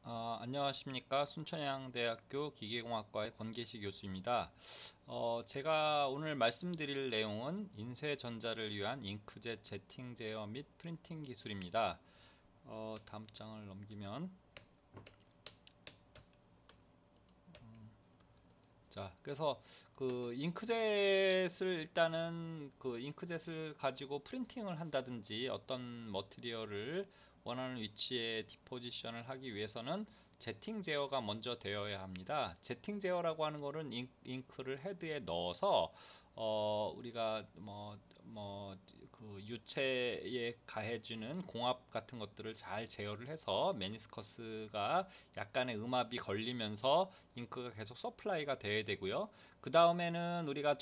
안녕하십니까. 순천향대학교 기계공학과의 권계시 교수입니다. 제가 오늘 말씀드릴 내용은 인쇄전자를 위한 잉크젯 제팅 제어 및 프린팅 기술입니다. 다음 장을 넘기면 그래서 그 잉크젯을 일단은 그 잉크젯을 가지고 프린팅을 한다든지 어떤 머티리얼을 원하는 위치에 디포지션을 하기 위해서는 제팅 제어가 먼저 되어야 합니다. 제팅 제어라고 하는 거는 잉크를 헤드에 넣어서 우리가 그 유체에 가해주는 공합 같은 것들을 잘 제어를 해서 메니스커스가 약간의 음압이 걸리면서 잉크가 계속 서플라이가 돼야 되고요. 그 다음에는 우리가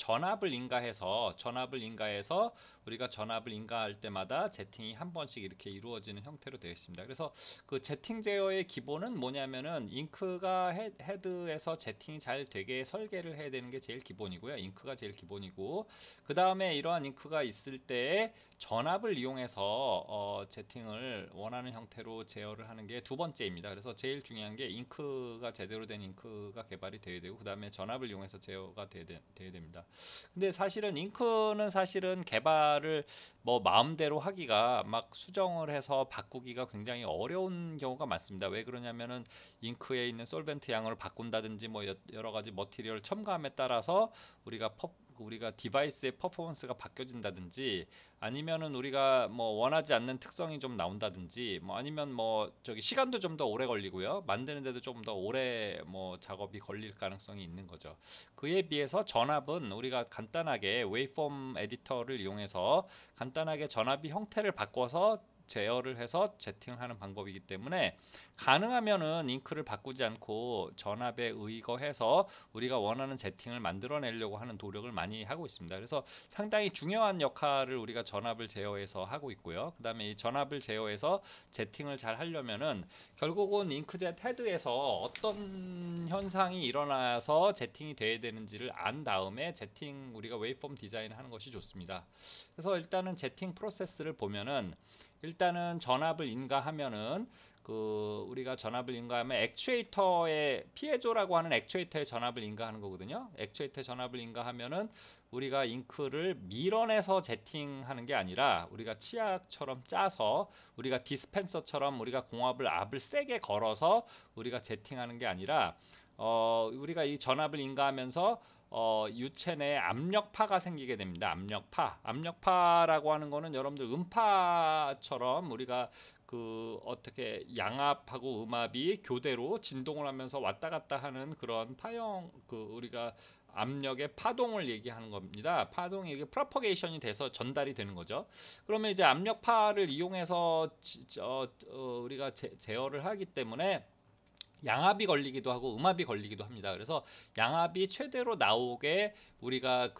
우리가 전압을 인가할 때마다 제팅이 한 번씩 이렇게 이루어지는 형태로 되어 있습니다. 그래서 그 제팅 제어의 기본은 뭐냐면은 잉크가 헤드에서 제팅이 잘 되게 설계를 해야 되는 게 제일 기본이고요. 잉크가 제일 기본이고, 그 다음에 이러한 잉크가 있을 때 전압을 이용해서 제팅을 원하는 형태로 제어를 하는 게 두 번째입니다. 그래서 제일 중요한 게 잉크가 제대로 된 잉크가 개발이 되어야 되고, 그 다음에 전압을 이용해서 제어가 돼야 됩니다. 근데 사실은 잉크는 사실은 개발을 뭐 마음대로 하기가 막 수정을 해서 바꾸기가 굉장히 어려운 경우가 많습니다. 왜 그러냐면은 잉크에 있는 솔벤트 양을 바꾼다든지 뭐 여러 가지 머티리얼 첨가함에 따라서 우리가 디바이스의 퍼포먼스가 바뀌어진다든지, 아니면은 우리가 뭐 원하지 않는 특성이 좀 나온다든지, 뭐 아니면 뭐 저기 시간도 좀 더 오래 걸리고요, 만드는데도 좀 더 오래 뭐 작업이 걸릴 가능성이 있는 거죠. 그에 비해서 전압은 우리가 간단하게 웨이폼 에디터를 이용해서 간단하게 전압이 형태를 바꿔서 제어를 해서 제팅을 하는 방법이기 때문에, 가능하면은 잉크를 바꾸지 않고 전압에 의거해서 우리가 원하는 제팅을 만들어내려고 하는 노력을 많이 하고 있습니다. 그래서 상당히 중요한 역할을 우리가 전압을 제어해서 하고 있고요. 그 다음에 이 전압을 제어해서 제팅을 잘 하려면은 결국은 잉크젯 헤드에서 어떤 현상이 일어나서 제팅이 돼야 되는지를 안 다음에 우리가 웨이폼 디자인을 하는 것이 좋습니다. 그래서 일단은 제팅 프로세스를 보면은, 일단은 전압을 인가하면은 우리가 전압을 인가하면 액추에이터의 피에조라고 하는 액추에이터의 전압을 인가하는 거거든요. 액추에이터의 전압을 인가하면은 우리가 잉크를 밀어내서 제팅하는 게 아니라, 우리가 치약처럼 짜서, 우리가 디스펜서처럼 우리가 압을 세게 걸어서 우리가 제팅하는 게 아니라, 우리가 이 전압을 인가하면서 유체 내에 압력파가 생기게 됩니다. 압력파라고 하는 거는 여러분들 음파처럼 우리가 어떻게 양압하고 음압이 교대로 진동을 하면서 왔다 갔다 하는 그런 우리가 압력의 파동을 얘기하는 겁니다. 파동이 이게 프로퍼게이션이 돼서 전달이 되는 거죠. 그러면 이제 압력파를 이용해서 우리가 제어를 하기 때문에 양압이 걸리기도 하고 음압이 걸리기도 합니다. 그래서 양압이 최대로 나오게 우리가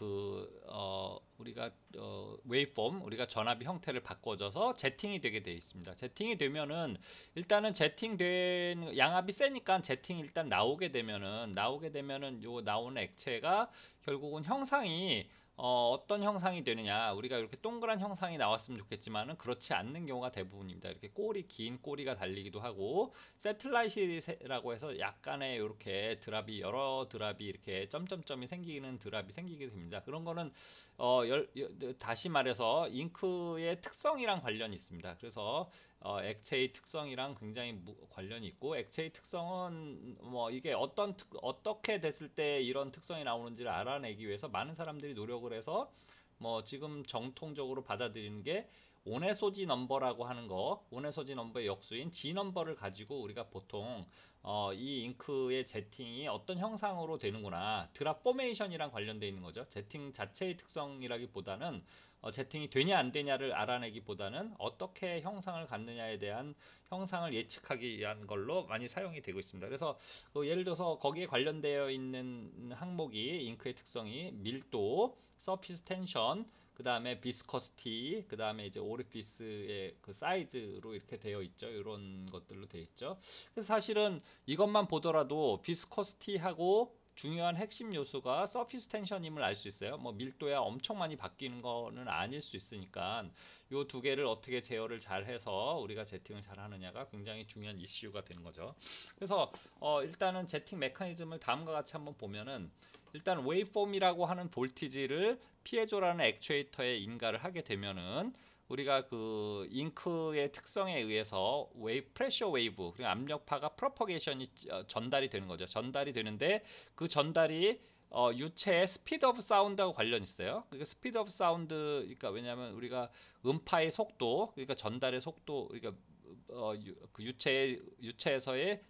전압의 형태를 바꿔줘서 제팅이 되게 되어 있습니다. 제팅이 되면은, 일단은 제팅된 양압이 세니까 제팅이 일단 나오게 되면은 요 나오는 액체가 결국은 형상이 어떤 형상이 되느냐, 우리가 이렇게 동그란 형상이 나왔으면 좋겠지만은 그렇지 않는 경우가 대부분입니다. 이렇게 긴 꼬리가 달리기도 하고, 세틀라이트라고 해서 약간의 이렇게 여러 드랍이 이렇게 점점점이 생기는 드랍이 생기게 됩니다. 그런 거는 다시 말해서 잉크의 특성이랑 관련이 있습니다. 그래서 액체의 특성이랑 굉장히 관련이 있고, 액체의 특성은 뭐 이게 어떻게 됐을 때 이런 특성이 나오는지를 알아내기 위해서 많은 사람들이 노력을 해서, 뭐 지금 정통적으로 받아들이는 게 온에소지 넘버라고 하는 거, 온에소지 넘버의 역수인 G 넘버를 가지고 우리가 보통 이 잉크의 제팅이 어떤 형상으로 되는구나, 드랍 포메이션이랑 관련되어 있는 거죠. 제팅 자체의 특성이라기보다는 제팅이 되냐 안 되냐를 알아내기보다는 어떻게 형상을 갖느냐에 대한 형상을 예측하기 위한 걸로 많이 사용이 되고 있습니다. 그래서 예를 들어서 거기에 관련되어 있는 항목이, 잉크의 특성이 밀도, 서피스 텐션, 그 다음에 비스커스티, 그 다음에 이제 오리피스의 그 사이즈로 이렇게 되어 있죠. 이런 것들로 되어 있죠. 그래서 사실은 이것만 보더라도 비스커스티하고 중요한 핵심 요소가 서피스 텐션임을 알 수 있어요. 뭐 밀도야 엄청 많이 바뀌는 거는 아닐 수 있으니까 요 두 개를 어떻게 제어를 잘 해서 우리가 제팅을 잘 하느냐가 굉장히 중요한 이슈가 되는 거죠. 그래서 일단은 제팅 메커니즘을 다음과 같이 한번 보면은, 일단 웨이폼이라고 하는 볼티지를 피에조라는 액추에이터에 인가를 하게 되면은 우리가 그 잉크의 특성에 의해서 프레셔 웨이브, 그리고 압력파가 프로퍼게이션이 전달이 되는 거죠. 전달이 되는데 그 전달이 유체의 스피드 오브 사운드하고 관련이 있어요. 그러니까 스피드 오브 사운드, 그러니까 왜냐하면 우리가 음파의 속도, 그러니까 전달의 속도, 그러니까 그 유체에서의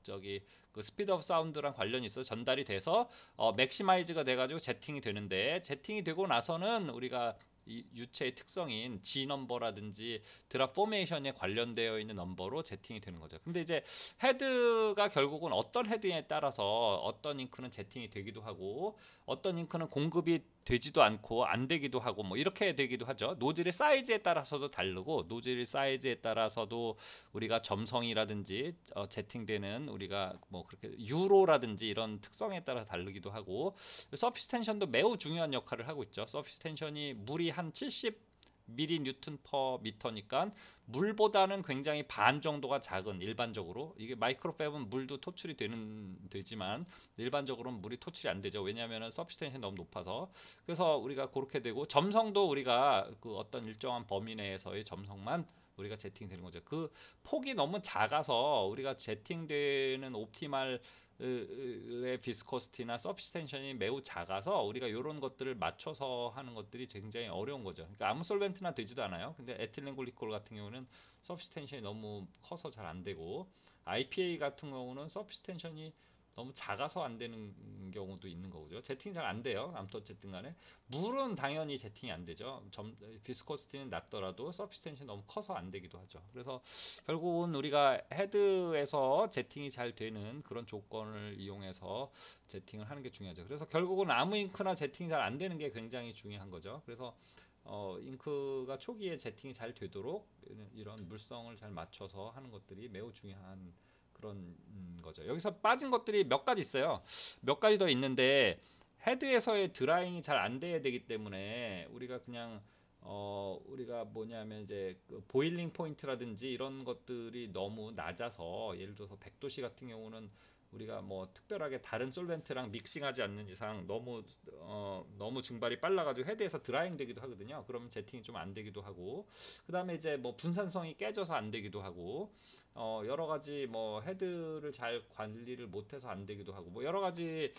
저기 그 스피드 오브 사운드랑 관련이 있어 전달이 돼서 맥시마이즈가 돼가지고 제팅이 되는데, 제팅이 되고 나서는 우리가 이 유체의 특성인 G 넘버라든지 드랍 포메이션에 관련되어 있는 넘버로 제팅이 되는 거죠. 근데 이제 헤드가 결국은 어떤 헤드에 따라서 어떤 잉크는 제팅이 되기도 하고 어떤 잉크는 공급이 되지도 않고 안 되기도 하고 뭐 이렇게 되기도 하죠. 노즐의 사이즈에 따라서도 다르고, 노즐의 사이즈에 따라서도 우리가 점성이라든지 제팅되는 우리가 뭐 그렇게 유로라든지 이런 특성에 따라 다르기도 하고, 서피스 텐션도 매우 중요한 역할을 하고 있죠. 서피스 텐션이 물이 한 70 미리 뉴턴 퍼 미터니까 물보다는 굉장히 반 정도가 작은, 일반적으로 이게 마이크로팹은 물도 토출이 되지만 일반적으로는 물이 토출이 안 되죠. 왜냐하면 서피스 텐션이 너무 높아서. 그래서 우리가 그렇게 되고, 점성도 우리가 그 어떤 일정한 범위 내에서의 점성만 우리가 제팅되는 거죠. 그 폭이 너무 작아서 우리가 제팅되는 옵티말 의 비스코시티나 서피스 텐션이 매우 작아서 우리가 이런 것들을 맞춰서 하는 것들이 굉장히 어려운 거죠. 그러니까 아무 솔벤트나 되지도 않아요. 근데 에틸렌 글리콜 같은 경우는 서피스 텐션이 너무 커서 잘 안 되고, IPA 같은 경우는 서피스 텐션이 너무 작아서 안 되는 경우도 있는 거죠. 제팅이 잘 안 돼요. 아무튼 어쨌든 간에 물은 당연히 제팅이 안 되죠. 비스코시티는 낮더라도 서피스 텐션이 너무 커서 안 되기도 하죠. 그래서 결국은 우리가 헤드에서 제팅이 잘 되는 그런 조건을 이용해서 제팅을 하는 게 중요하죠. 그래서 결국은 아무 잉크나 제팅이 잘 안 되는 게 굉장히 중요한 거죠. 그래서 잉크가 초기에 제팅이 잘 되도록 이런 물성을 잘 맞춰서 하는 것들이 매우 중요한 그런 거죠. 여기서 빠진 것들이 몇 가지 있어요. 몇 가지 더 있는데, 헤드에서의 드라잉이 잘 안 돼야 되기 때문에 우리가 그냥 우리가 뭐냐면 이제 그 보일링 포인트라든지 이런 것들이 너무 낮아서, 예를 들어서 100도씨 같은 경우는 우리가 뭐 특별하게 다른 솔벤트랑 믹싱하지 않는 이상 너무 증발이 빨라가지고 헤드에서 드라잉 되기도 하거든요. 그러면 제팅이 좀 안 되기도 하고, 그 다음에 이제 뭐 분산성이 깨져서 안 되기도 하고, 여러 가지 뭐 헤드를 잘 관리를 못해서 안 되기도 하고, 뭐 여러 가지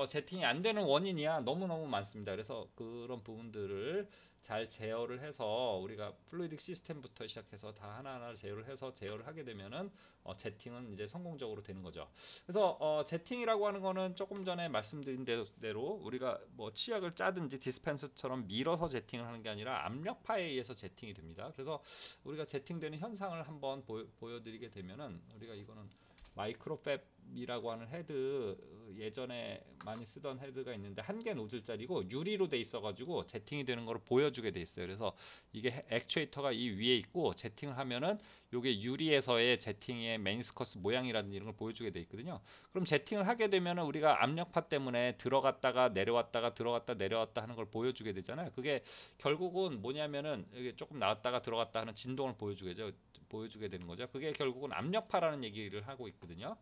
제팅이 안 되는 원인이야 너무너무 많습니다. 그래서 그런 부분들을 잘 제어를 해서 우리가 플루이딕 시스템부터 시작해서 다 하나하나 제어를 하게 되면은 제팅은 이제 성공적으로 되는 거죠. 그래서 제팅이라고 하는 거는 조금 전에 말씀드린 대로 우리가 뭐 치약을 짜든지 디스펜서처럼 밀어서 제팅을 하는 게 아니라 압력파에 의해서 제팅이 됩니다. 그래서 우리가 제팅되는 현상을 한번 보여드리게 되면은, 우리가 이거는 마이크로팹이라고 하는 헤드, 예전에 많이 쓰던 헤드가 있는데 한 개 노즐짜리고 유리로 돼 있어가지고 제팅이 되는 걸 보여주게 돼 있어요. 그래서 이게 액추에이터가 이 위에 있고 제팅을 하면은 요게 유리에서의 제팅의 메니스커스 모양이라든지 이런 걸 보여주게 돼 있거든요. 그럼 제팅을 하게 되면은 우리가 압력파 때문에 들어갔다가 내려왔다가 들어갔다 내려왔다 하는 걸 보여주게 되잖아요. 그게 결국은 뭐냐면은 이게 조금 나왔다가 들어갔다 하는 진동을 보여주게 되는 거죠. 그게 결국은 압력파라는 얘기를 하고 있거든요.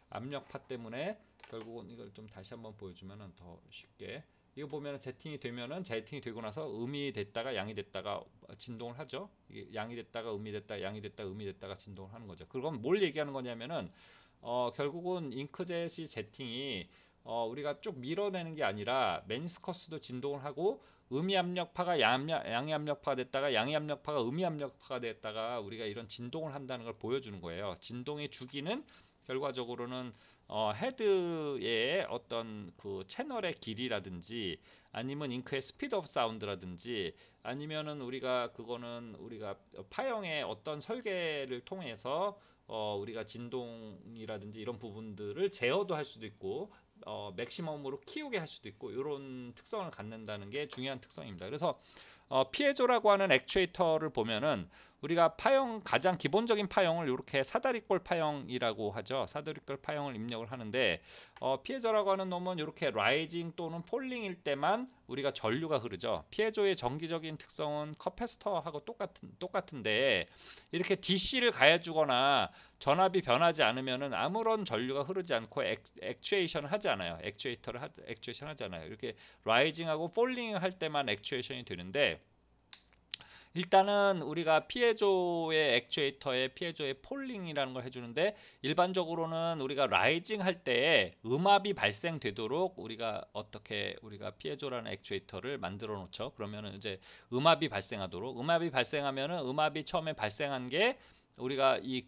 압력파 때문에 결국은 이걸 좀 다시 한번 보여주면은 더 쉽게, 이거 보면은 제팅이 되고 나서 음이 됐다가 양이 됐다가 진동을 하죠. 이게 양이 됐다가 음이 됐다, 양이 됐다, 음이 됐다가 진동을 하는 거죠. 그건 뭘 얘기하는 거냐면은 결국은 잉크젯이 제팅이 우리가 쭉 밀어내는 게 아니라 메니스커스도 진동을 하고, 음이 압력파가 양이 압력파가 됐다가 양이 압력파가 음이 압력파가 됐다가 우리가 이런 진동을 한다는 걸 보여주는 거예요. 진동의 주기는 결과적으로는 헤드의 어떤 그 채널의 길이라든지 아니면 잉크의 스피드 오브 사운드라든지 아니면은 우리가 파형의 어떤 설계를 통해서 우리가 진동이라든지 이런 부분들을 제어도 할 수도 있고 맥시멈으로 키우게 할 수도 있고, 이런 특성을 갖는다는 게 중요한 특성입니다. 그래서 피에조라고 하는 액추에이터를 보면은 우리가 파형 가장 기본적인 파형을 이렇게 사다리꼴 파형이라고 하죠. 사다리꼴 파형을 입력을 하는데 피에조라고 하는 놈은 이렇게 라이징 또는 폴링일 때만 우리가 전류가 흐르죠. 피에조의 정기적인 특성은 커패시터하고 똑같은데 이렇게 DC를 가해주거나 전압이 변하지 않으면은 아무런 전류가 흐르지 않고 액추에이션을 하지 않아요. 액추에이션 하지 않아요. 이렇게 라이징하고 폴링을 할 때만 액추에이션이 되는데 일단은 우리가 피에조의 액추에이터에 피에조의 폴링이라는 걸 해주는데 일반적으로는 우리가 라이징 할 때 음압이 발생되도록 우리가 피에조라는 액추에이터를 만들어 놓죠. 그러면은 이제 음압이 발생하도록 음압이 발생하면은 음압이 처음에 발생한 게 우리가 이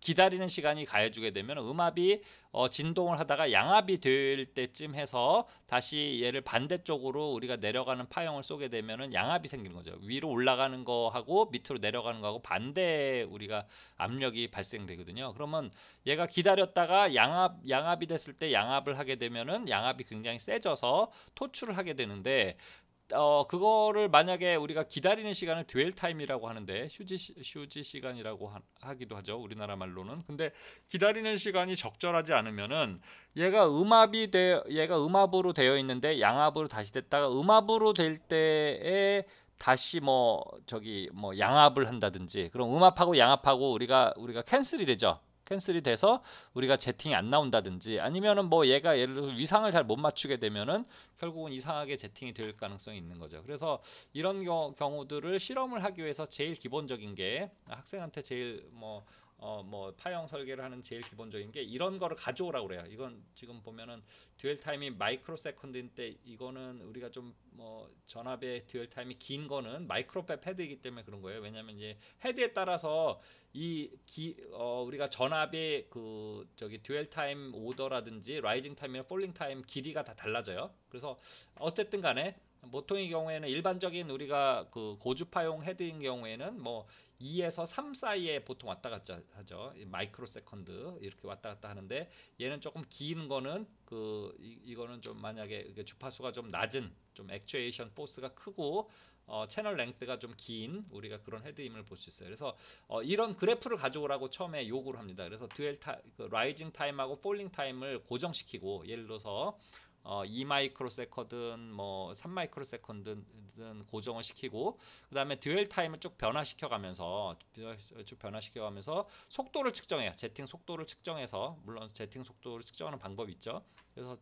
기다리는 시간이 가해주게 되면 음압이 진동을 하다가 양압이 될 때쯤 해서 다시 얘를 반대쪽으로 우리가 내려가는 파형을 쏘게 되면은 양압이 생기는 거죠. 위로 올라가는 거하고 밑으로 내려가는 거하고 반대 우리가 압력이 발생되거든요. 그러면 얘가 기다렸다가 양압이 됐을 때 양압을 하게 되면은 양압이 굉장히 세져서 토출을 하게 되는데 그거를 만약에 우리가 기다리는 시간을 드웰 타임이라고 하는데 휴지 시간이라고 하기도 하죠. 우리나라 말로는. 근데 기다리는 시간이 적절하지 않으면은 얘가 음압으로 되어 있는데 양압으로 다시 됐다가 음압으로 될 때에 다시 양압을 한다든지 그럼 음압하고 양압하고 우리가 캔슬이 되죠. 캔슬이 돼서 우리가 제팅이 안 나온다든지 아니면은 얘가 예를 들어서 위상을 잘 못 맞추게 되면은 결국은 이상하게 제팅이 될 가능성이 있는 거죠. 그래서 이런 경우들을 실험을 하기 위해서 제일 기본적인 게 학생한테 제일 파형 설계를 하는 제일 기본적인 게 이런 거를 가져오라고 그래요. 이건 지금 보면은 듀얼 타임이 마이크로 세컨드인데 이거는 우리가 좀 전압의 듀얼 타임이 긴 거는 마이크로팹 헤드이기 때문에 그런 거예요. 왜냐하면 이제 헤드에 따라서 우리가 전압의 듀얼 타임 오더라든지 라이징 타임이나 폴링 타임 길이가 다 달라져요. 그래서 어쨌든 간에 보통의 경우에는 일반적인 우리가 고주파용 헤드인 경우에는 2에서 3 사이에 보통 왔다 갔다 하죠. 마이크로 세컨드 이렇게 왔다 갔다 하는데 얘는 조금 긴 거는 이거는 좀 만약에 주파수가 좀 낮은 좀 액추에이션 포스가 크고 채널 랭스가 좀 긴 우리가 그런 헤드임을 볼 수 있어요. 그래서 이런 그래프를 가져오라고 처음에 요구를 합니다. 그래서 라이징 타임하고 폴링 타임을 고정시키고 예를 들어서 2 마이크로 세컨드든 3 마이크로 세컨드든 고정을 시키고 그다음에 듀얼 타임을 쭉 변화시켜가면서 속도를 측정해요. 제팅 속도를 측정해서 물론 제팅 속도를 측정하는 방법이 있죠. 그래서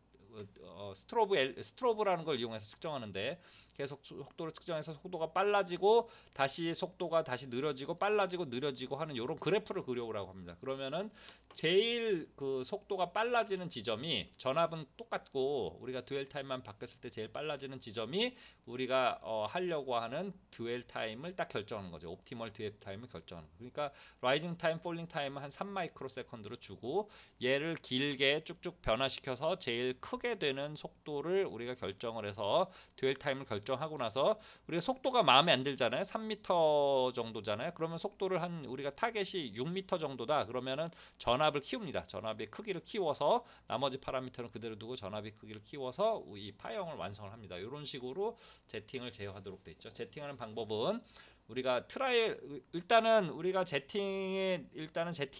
스트로브라는 걸 이용해서 측정하는데 계속 속도를 측정해서 속도가 빨라지고 다시 속도가 다시 느려지고 빨라지고 느려지고 하는 이런 그래프를 그려오라고 합니다. 그러면은 제일 속도가 빨라지는 지점이 전압은 똑같고 우리가 듀얼 타임만 바뀌었을 때 제일 빨라지는 지점이 우리가 하려고 하는 듀얼 타임을 딱 결정하는 거죠. 옵티멀 듀얼 타임을 결정하는 거. 그러니까 라이징 타임, 폴링 타임은 한 3 마이크로 세컨드로 주고 얘를 길게 쭉쭉 변화시켜서 제일 크게 되는 속도를 우리가 결정을 해서 듀얼 타임을 결정하고 나서 우리가 속도가 마음에 안 들잖아요. 3m 정도잖아요. 그러면 속도를 우리가 타겟이 6m 정도다. 그러면은 전압을 키웁니다. 전압의 크기를 키워서 나머지 파라미터는 그대로 두고 전압의 크기를 키워서 이 파형을 완성을 합니다. 이런 식으로 제팅을 제어하도록 돼 있죠. 제팅하는 방법은 우리가 일단은 우리가 제팅이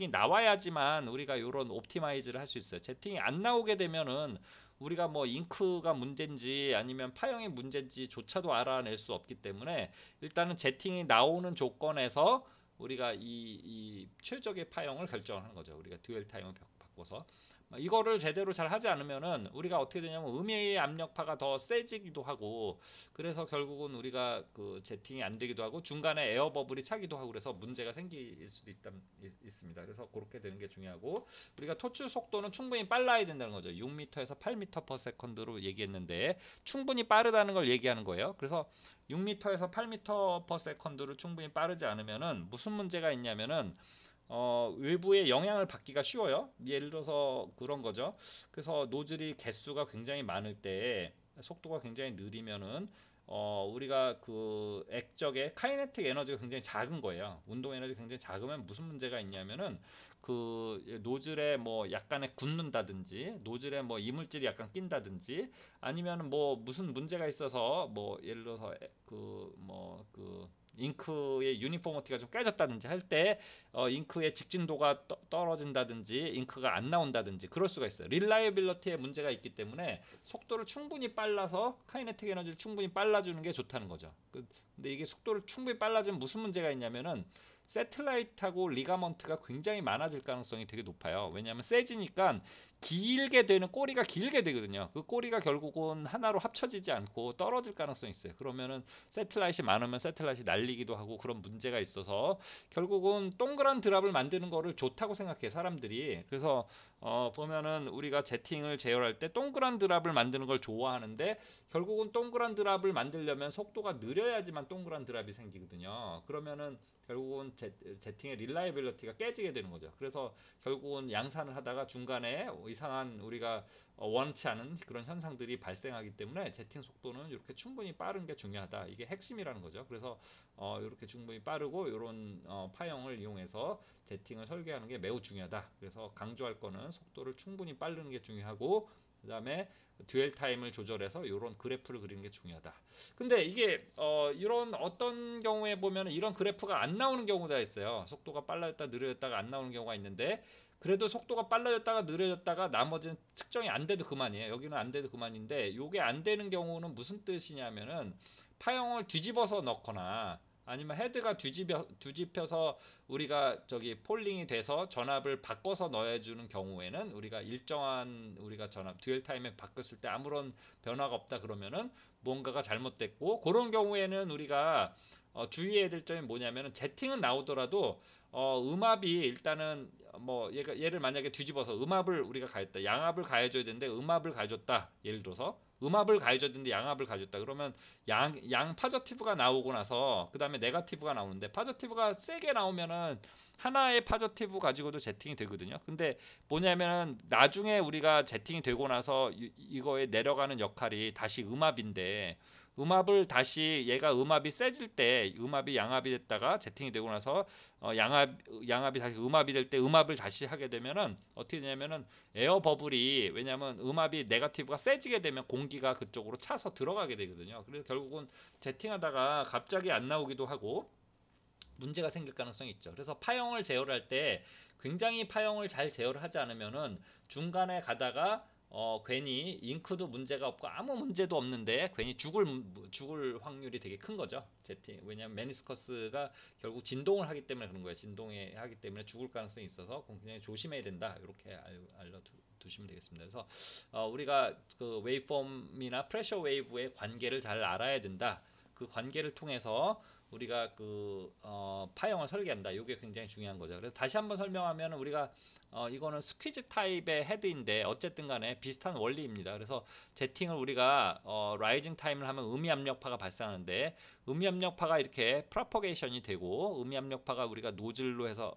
나와야지만 우리가 이런 옵티마이즈를 할 수 있어요. 제팅이 안 나오게 되면은 우리가 잉크가 문제인지 아니면 파형이 문제인지조차도 알아낼 수 없기 때문에 일단은 제팅이 나오는 조건에서 우리가 이 최적의 파형을 결정하는 거죠. 우리가 듀얼 타임을 바꿔서 이거를 제대로 잘 하지 않으면은 우리가 어떻게 되냐면 음의 압력파가 더 세지기도 하고 그래서 결국은 우리가 제팅이 안 되기도 하고 중간에 에어 버블이 차기도 하고 그래서 문제가 생길 수도 있습니다. 그래서 그렇게 되는 게 중요하고 우리가 토출 속도는 충분히 빨라야 된다는 거죠. 6m에서 8m/s로 얘기했는데 충분히 빠르다는 걸 얘기하는 거예요. 그래서 6m에서 8m/s를 충분히 빠르지 않으면은 무슨 문제가 있냐면은 외부의 영향을 받기가 쉬워요. 예를 들어서 그런 거죠. 그래서 노즐이 개수가 굉장히 많을 때 속도가 굉장히 느리면은 우리가 액적의 카이네틱 에너지가 굉장히 작은 거예요. 운동 에너지가 굉장히 작으면 무슨 문제가 있냐면은 노즐에 약간의 굳는다든지 노즐에 이물질이 약간 낀다든지 아니면 무슨 문제가 있어서 예를 들어서 잉크의 유니포머티가 좀 깨졌다든지 할 때 잉크의 직진도가 떨어진다든지 잉크가 안 나온다든지 그럴 수가 있어요. 릴라이빌러티에 문제가 있기 때문에 속도를 충분히 빨라서 카이네틱 에너지를 충분히 빨라주는 게 좋다는 거죠. 근데 이게 속도를 충분히 빨라지면 무슨 문제가 있냐면은 새틀라이트하고 리가먼트가 굉장히 많아질 가능성이 되게 높아요. 왜냐하면 세지니까 길게 되는 꼬리가 길게 되거든요. 그 꼬리가 결국은 하나로 합쳐지지 않고 떨어질 가능성이 있어요. 그러면은 새틀라이트이 많으면 새틀라이트이 날리기도 하고 그런 문제가 있어서 결국은 동그란 드랍을 만드는 거를 좋다고 생각해 사람들이. 그래서 보면은 우리가 제팅을 제어할 때 동그란 드랍을 만드는 걸 좋아하는데 결국은 동그란 드랍을 만들려면 속도가 느려야지만 동그란 드랍이 생기거든요. 그러면은 결국은 제팅의 릴라이빌리티가 깨지게 되는 거죠. 그래서 결국은 양산을 하다가 중간에 이상한 우리가 원치 않은 그런 현상들이 발생하기 때문에 제팅 속도는 이렇게 충분히 빠른 게 중요하다. 이게 핵심이라는 거죠. 그래서 이렇게 충분히 빠르고 이런 파형을 이용해서 제팅을 설계하는 게 매우 중요하다. 그래서 강조할 거는 속도를 충분히 빠르는 게 중요하고 그 다음에 듀얼 타임을 조절해서 이런 그래프를 그리는 게 중요하다. 근데 이게 이런 어떤 경우에 보면 이런 그래프가 안 나오는 경우가 있어요. 속도가 빨라졌다 느려졌다가 안 나오는 경우가 있는데 그래도 속도가 빨라졌다가 느려졌다가 나머지는 측정이 안 돼도 그만이에요. 여기는 안 돼도 그만인데 이게 안 되는 경우는 무슨 뜻이냐면은 파형을 뒤집어서 넣거나 아니면 헤드가 뒤집혀서 우리가 저기 폴링이 돼서 전압을 바꿔서 넣어주는 경우에는 우리가 일정한 우리가 전압 듀얼 타임에 바꿨을 때 아무런 변화가 없다 그러면은 뭔가가 잘못됐고 그런 경우에는 우리가 주의해야 될 점이 뭐냐면은 제팅은 나오더라도 음압이 일단은 뭐 얘를 만약에 뒤집어서 음압을 우리가 가했다 양압을 가해줘야 되는데 음압을 가해줬다 예를 들어서 음압을 가해줘야 되는데 양압을 가해줬다 그러면 양 파저티브가 나오고 나서 그 다음에 네거티브가 나오는데 파저티브가 세게 나오면은 하나의 파저티브 가지고도 제팅이 되거든요. 근데 뭐냐면은 나중에 우리가 제팅이 되고 나서 이거에 내려가는 역할이 다시 음압인데 음압을 다시 얘가 음압이 세질 때 음압이 양압이 됐다가 제팅이 되고 나서 양압이 다시 음압이 될 때 음압을 다시 하게 되면은 어떻게 되냐면은 에어 버블이 왜냐하면 음압이 네거티브가 세지게 되면 공기가 그쪽으로 차서 들어가게 되거든요. 그래서 결국은 제팅하다가 갑자기 안 나오기도 하고 문제가 생길 가능성이 있죠. 그래서 파형을 제어를 할 때 굉장히 파형을 잘 제어를 하지 않으면은 중간에 가다가 괜히 잉크도 문제가 없고 아무 문제도 없는데 괜히 죽을 확률이 되게 큰 거죠. 제팅. 왜냐하면 메니스커스가 결국 진동을 하기 때문에 그런 거예요. 진동에 하기 때문에 죽을 가능성이 있어서 굉장히 조심해야 된다. 이렇게 알려두시면 되겠습니다. 그래서 우리가 그 웨이폼이나 프레셔 웨이브의 관계를 잘 알아야 된다. 그 관계를 통해서 우리가 그 파형을 설계한다. 이게 굉장히 중요한 거죠. 그래서 다시 한번 설명하면 우리가 이거는 스퀴즈 타입의 헤드인데 어쨌든 간에 비슷한 원리입니다. 그래서 제팅을 우리가 라이징 타임을 하면 음이압력파가 발생하는데 음이압력파가 이렇게 프로퍼게이션이 되고 음이압력파가 우리가 노즐로 해서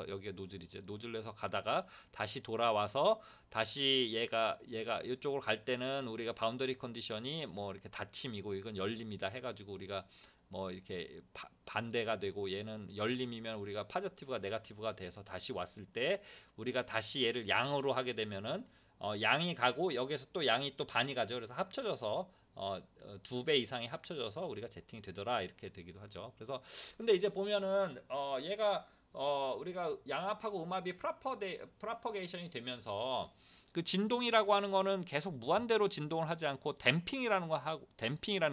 여기가 노즐이죠. 노즐로 해서 가다가 다시 돌아와서 다시 얘가 이쪽으로 갈 때는 우리가 바운더리 컨디션이 뭐 이렇게 닫힘이고 이건 열림이다 해가지고 우리가 뭐 이렇게 반대가 되고 얘는 열림이면 우리가 파저티브가 네거티브가 돼서 다시 왔을 때 우리가 다시 얘를 양으로 하게 되면은 양이 가고 여기서 또 양이 또 반이 가죠. 그래서 합쳐져서 2배 이상이 합쳐져서 우리가 제팅이 되더라 이렇게 되기도 하죠. 그래서 근데 이제 보면은 얘가 우리가 양압하고 음압이 프로퍼게이션이 되면서 그 진동이라고 하는 거는 계속 무한대로 진동을 하지 않고 댐핑이라는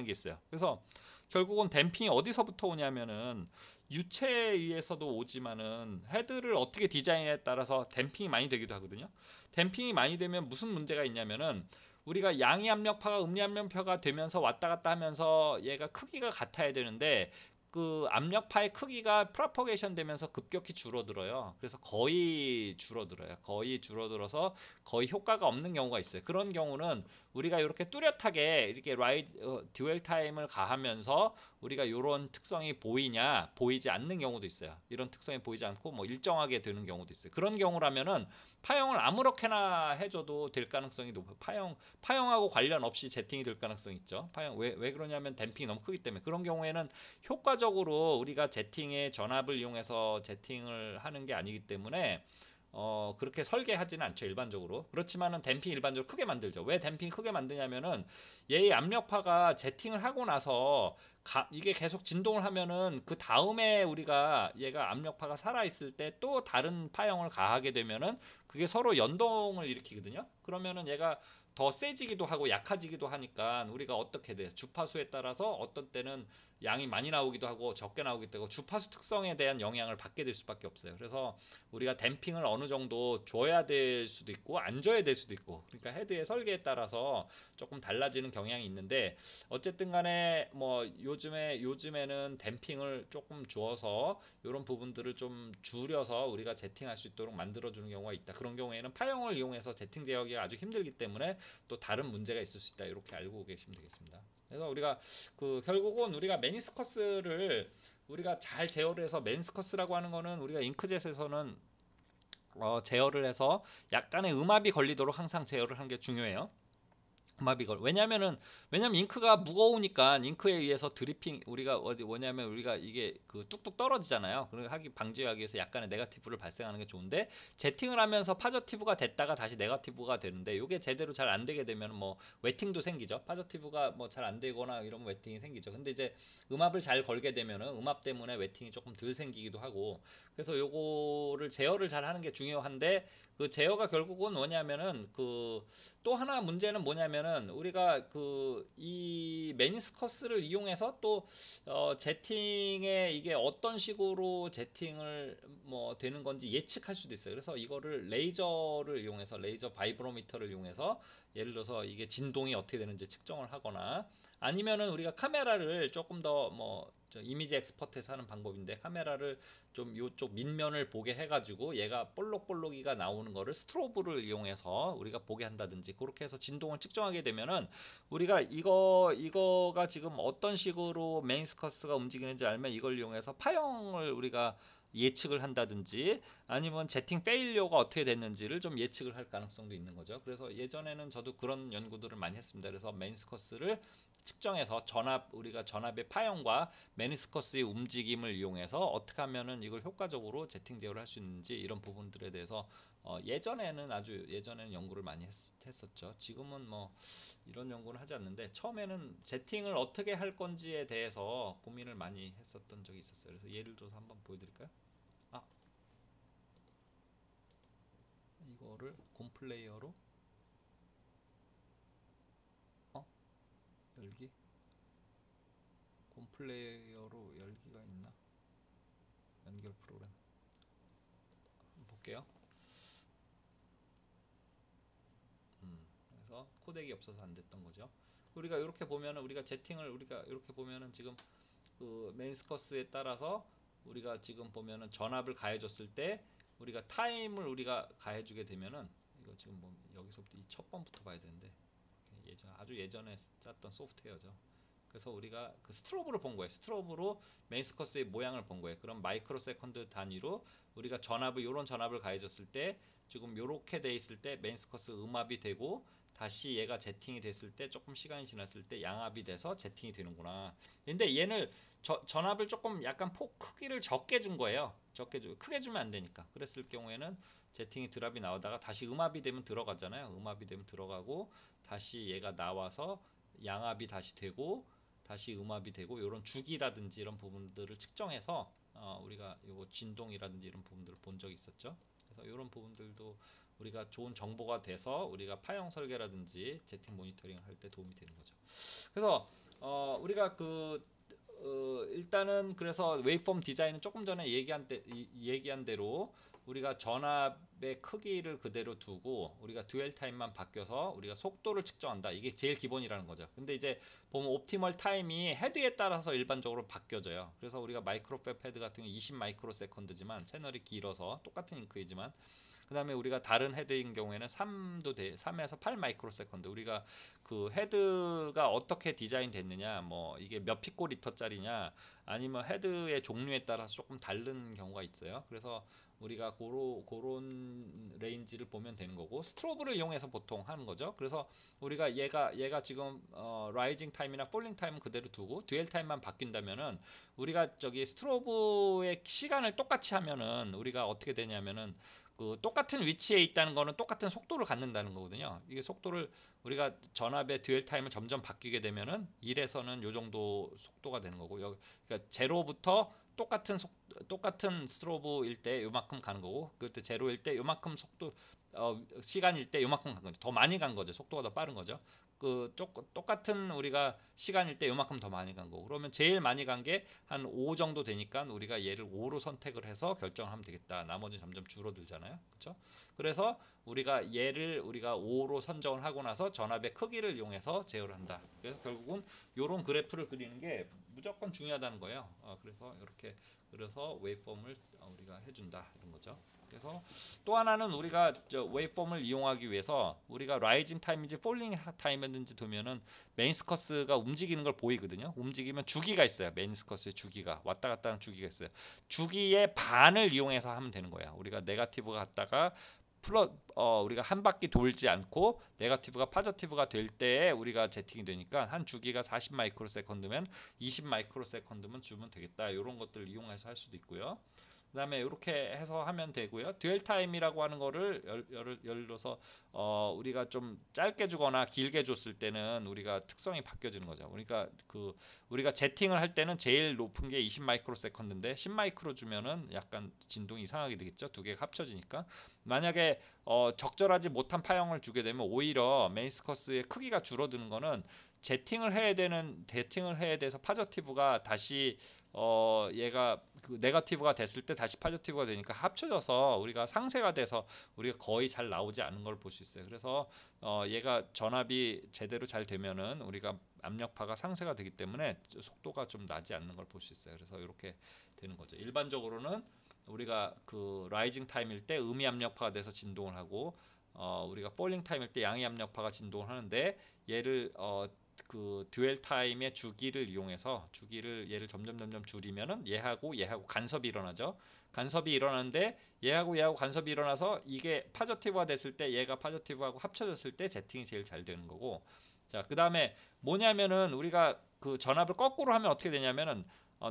게 있어요. 그래서 결국은 댐핑이 어디서부터 오냐면은 유체에 의해서도 오지만은 헤드를 어떻게 디자인에 따라서 댐핑이 많이 되기도 하거든요. 댐핑이 많이 되면 무슨 문제가 있냐면은 우리가 양이 압력파가 음리 압력파가 되면서 왔다 갔다 하면서 얘가 크기가 같아야 되는데 그 압력파의 크기가 프로퍼게이션 되면서 급격히 줄어들어요. 그래서 거의 줄어들어요. 거의 줄어들어서 거의 효과가 없는 경우가 있어요. 그런 경우는 우리가 이렇게 뚜렷하게 이렇게 듀얼 타임을 가하면서 우리가 이런 특성이 보이지 않는 경우도 있어요. 이런 특성이 보이지 않고 뭐 일정하게 되는 경우도 있어요. 그런 경우라면은 파형을 아무렇게나 해줘도 될 가능성이 높아요. 파형하고 관련 없이 제팅이 될 가능성이 있죠. 파형 왜 그러냐면 댐핑이 너무 크기 때문에. 그런 경우에는 효과적으로 우리가 제팅의 전압을 이용해서 제팅을 하는 게 아니기 때문에 그렇게 설계하지는 않죠 일반적으로. 그렇지만은 댐핑 일반적으로 크게 만들죠. 왜 댐핑 크게 만드냐면은 얘의 압력파가 제팅을 하고 나서 이게 계속 진동을 하면은 그 다음에 우리가 얘가 압력파가 살아 있을 때 또 다른 파형을 가하게 되면은 그게 서로 연동을 일으키거든요. 그러면은 얘가 더 세지기도 하고 약해지기도 하니까 우리가 어떻게 돼? 주파수에 따라서 어떤 때는 양이 많이 나오기도 하고 적게 나오기도 하고 주파수 특성에 대한 영향을 받게 될 수밖에 없어요. 그래서 우리가 댐핑을 어느 정도 줘야 될 수도 있고 안 줘야 될 수도 있고, 그러니까 헤드의 설계에 따라서 조금 달라지는 경향이 있는데, 어쨌든 간에 뭐 요즘에는 댐핑을 조금 주어서 이런 부분들을 좀 줄여서 우리가 제팅할 수 있도록 만들어 주는 경우가 있다. 그런 경우에는 파형을 이용해서 제팅 제어하기가 아주 힘들기 때문에 또 다른 문제가 있을 수 있다. 이렇게 알고 계시면 되겠습니다. 그래서 우리가 결국은 우리가 메니스커스를 우리가 잘 제어를 해서, 메니스커스라고 하는 거는 우리가 잉크젯에서는 제어를 해서 약간의 음압이 걸리도록 항상 제어를 하는 게 중요해요. 음압이 왜냐면 잉크가 무거우니까 잉크에 의해서 드리핑, 우리가 뭐냐면 우리가 이게 뚝뚝 떨어지잖아요. 그걸 방지하기 위해서 약간의 네거티브를 발생하는 게 좋은데, 제팅을 하면서 파저티브가 됐다가 다시 네거티브가 되는데, 이게 제대로 잘 안 되게 되면 뭐 웨팅도 생기죠. 파저티브가 뭐 잘 안 되거나 이러면 웨팅이 생기죠. 근데 이제 음압을 잘 걸게 되면은 음압 때문에 웨팅이 조금 덜 생기기도 하고, 그래서 요거를 제어를 잘 하는 게 중요한데, 그 제어가 결국은 뭐냐면은 또 하나 문제는 뭐냐면은 우리가 이 메니스커스를 이용해서 또 제팅에 이게 어떤 식으로 제팅을 뭐 되는 건지 예측할 수도 있어요. 그래서 이거를 레이저를 이용해서, 레이저 바이브로미터를 이용해서 예를 들어서 이게 진동이 어떻게 되는지 측정을 하거나, 아니면은 우리가 카메라를 조금 더 이미지 엑스퍼트에서 하는 방법인데, 카메라를 좀 요쪽 밑면을 보게 해가지고 얘가 볼록볼록이가 나오는 거를 스트로브를 이용해서 우리가 보게 한다든지, 그렇게 해서 진동을 측정하게 되면은 우리가 이거가 지금 어떤 식으로 메인스커스가 움직이는지 알면 이걸 이용해서 파형을 우리가 예측을 한다든지, 아니면 제팅 페일리어가 어떻게 됐는지를 좀 예측을 할 가능성도 있는 거죠. 그래서 예전에는 저도 그런 연구들을 많이 했습니다. 그래서 메인스커스를 측정해서 우리가 전압의 파형과 메니스커스의 움직임을 이용해서 어떻게 하면은 이걸 효과적으로 제팅 제어를 할 수 있는지, 이런 부분들에 대해서 아주 예전에는 연구를 많이 했었죠. 지금은 뭐 이런 연구는 하지 않는데, 처음에는 제팅을 어떻게 할 건지에 대해서 고민을 많이 했었던 적이 있었어요. 그래서 예를 들어서 한번 보여드릴까요? 이거를 곰플레이어로 열기, 곰플레이어로 열기가 있나? 연결 프로그램 한번 볼게요. 그래서 코덱이 없어서 안 됐던 거죠. 우리가 이렇게 보면은, 우리가 제팅을 우리가 이렇게 보면은 지금 메인스커스에 따라서 우리가 지금 보면은 전압을 가해줬을 때 우리가 타임을 우리가 가해주게 되면은, 이거 지금 뭐 여기서부터 이 첫 번부터 봐야 되는데, 아주 예전에 짰던 소프트웨어죠. 그래서 우리가 스트로브를 본 거예요. 스트로브로 메인스커스의 모양을 본 거예요. 그럼 마이크로 세컨드 단위로 우리가 이런 전압을 가해줬을 때 지금 요렇게 돼 있을 때 메인스커스 음압이 되고, 다시 얘가 제팅이 됐을 때 조금 시간이 지났을 때 양압이 돼서 제팅이 되는구나. 근데 얘는 전압을 조금 약간 크기를 적게 준 거예요. 크게 주면 안 되니까. 그랬을 경우에는 제팅이 드랍이 나오다가 다시 음압이 되면 들어가잖아요. 음압이 되면 들어가고, 다시 얘가 나와서 양압이 다시 되고, 다시 음압이 되고, 이런 주기라든지 이런 부분들을 측정해서 우리가 요거 진동이라든지 이런 부분들을 본 적이 있었죠. 그래서 이런 부분들도 우리가 좋은 정보가 돼서 우리가 파형 설계라든지 제팅 모니터링을 할 때 도움이 되는 거죠. 그래서 우리가 일단은 그래서 웨이폼 디자인은 조금 전에 얘기한 대로 우리가 전압의 크기를 그대로 두고 우리가 듀얼 타임만 바뀌어서 우리가 속도를 측정한다. 이게 제일 기본이라는 거죠. 근데 이제 보면 옵티멀 타임이 헤드에 따라서 일반적으로 바뀌어져요. 그래서 우리가 마이크로팹 헤드 같은 경우 20 마이크로 세컨드지만 채널이 길어서 똑같은 잉크이지만, 그 다음에 우리가 다른 헤드인 경우에는 3에서 8 마이크로 세컨드. 우리가 헤드가 어떻게 디자인 됐느냐, 뭐 이게 몇 피코리터짜리냐, 아니면 헤드의 종류에 따라서 조금 다른 경우가 있어요. 그래서 우리가 그런 레인지를 보면 되는 거고, 스트로브를 이용해서 보통 하는 거죠. 그래서 우리가 얘가 지금 라이징 타임이나 폴링 타임은 그대로 두고 듀얼 타임만 바뀐다면은, 우리가 스트로브의 시간을 똑같이 하면은 우리가 어떻게 되냐면은 그 똑같은 위치에 있다는 거는 똑같은 속도를 갖는다는 거거든요. 이게 속도를 우리가 전압의 듀얼 타임을 점점 바뀌게 되면은 1에서는 요 정도 속도가 되는 거고, 그러니까 제로부터 똑같은 스트로브일 때 요만큼 가는 거고, 그때 제로일 때 요만큼 속도 시간일 때 요만큼 간 거죠. 더 많이 간 거죠. 속도가 더 빠른 거죠. 그 똑같은 우리가 시간일 때 요만큼 더 많이 간 거고, 그러면 제일 많이 간 게 한 5 정도 되니까 우리가 얘를 5로 선택을 해서 결정을 하면 되겠다. 나머지는 점점 줄어들잖아요. 그렇죠? 그래서 우리가 얘를 우리가 5로 선정을 하고 나서 전압의 크기를 이용해서 제어를 한다. 그래서 결국은 이런 그래프를 그리는 게 무조건 중요하다는 거예요. 그래서 이렇게 그래서 웨이폼을 우리가 해준다 이런 거죠. 그래서 또 하나는 우리가 웨이폼을 이용하기 위해서 우리가 라이징 타임인지 폴링 타임이든지 두면은 메니스커스가 움직이는 걸 보이거든요. 움직이면 주기가 있어요. 메니스커스의 주기가 왔다 갔다 하는 주기가 있어요. 주기의 반을 이용해서 하면 되는 거예요. 우리가 네거티브가 갔다가 우리가 한 바퀴 돌지 않고 네거티브가 파저티브가 될 때에 우리가 제팅이 되니까 한 주기가 40 마이크로 세컨드면 20 마이크로 세컨드면 주면 되겠다. 이런 것들을 이용해서 할 수도 있고요. 그다음에 이렇게 해서 하면 되고요. 듀얼 타임이라고 하는 거를 예를 들어서 우리가 좀 짧게 주거나 길게 줬을 때는 우리가 특성이 바뀌어지는 거죠. 그러니까 우리가 제팅을 할 때는 제일 높은 게 20 마이크로 세컨드인데 10 마이크로 주면은 약간 진동이 이상하게 되겠죠. 두 개가 합쳐지니까. 만약에 적절하지 못한 파형을 주게 되면 오히려 메니스커스의 크기가 줄어드는 거는 제팅을 해야 돼서 파저티브가 다시 얘가 그 네거티브가 됐을 때 다시 파저티브가 되니까 합쳐져서 우리가 상쇄가 돼서 우리가 거의 잘 나오지 않는 걸 볼 수 있어요. 그래서 얘가 전압이 제대로 잘 되면은 우리가 압력파가 상쇄가 되기 때문에 속도가 좀 나지 않는 걸 볼 수 있어요. 그래서 이렇게 되는 거죠. 일반적으로는 우리가 그 라이징 타임일 때 음이 압력파가 돼서 진동을 하고 우리가 폴링 타임일 때 양이 압력파가 진동을 하는데 얘를 그 듀얼 타임의 주기를 이용해서 얘를 점점 줄이면은 얘하고 간섭이 일어나죠. 간섭이 일어나는데 얘하고 간섭이 일어나서 이게 파저티브가 됐을 때 얘가 파저티브하고 합쳐졌을 때 제팅이 제일 잘 되는 거고. 자, 그다음에 뭐냐면은 우리가 그 전압을 거꾸로 하면 어떻게 되냐면은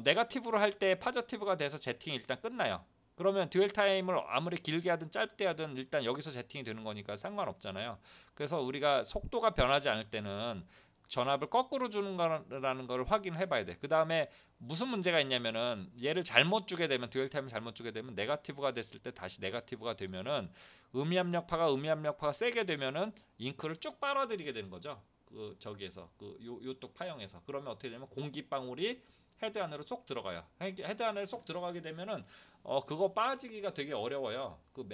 네거티브로 할 때 파저티브가 돼서 제팅이 일단 끝나요. 그러면 듀얼 타임을 아무리 길게 하든 짧게 하든 일단 여기서 제팅이 되는 거니까 상관없잖아요. 그래서 우리가 속도가 변하지 않을 때는 전압을 거꾸로 주는 거라는 걸 확인해 봐야 돼. 그 다음에 무슨 문제가 있냐면은 얘를 잘못 주게 되면 듀얼 타임을 잘못 주게 되면 네거티브가 됐을 때 다시 네거티브가 되면은 음이 압력파가 세게 되면은 잉크를 쭉 빨아들이게 되는 거죠. 그 저기에서 요쪽 파형에서. 그러면 어떻게 되냐면 공기방울이 헤드 안으로 쏙 들어가요. 헤드 안에 쏙 들어가게 되면은 그거 빠지기가 되게 어려워요. 그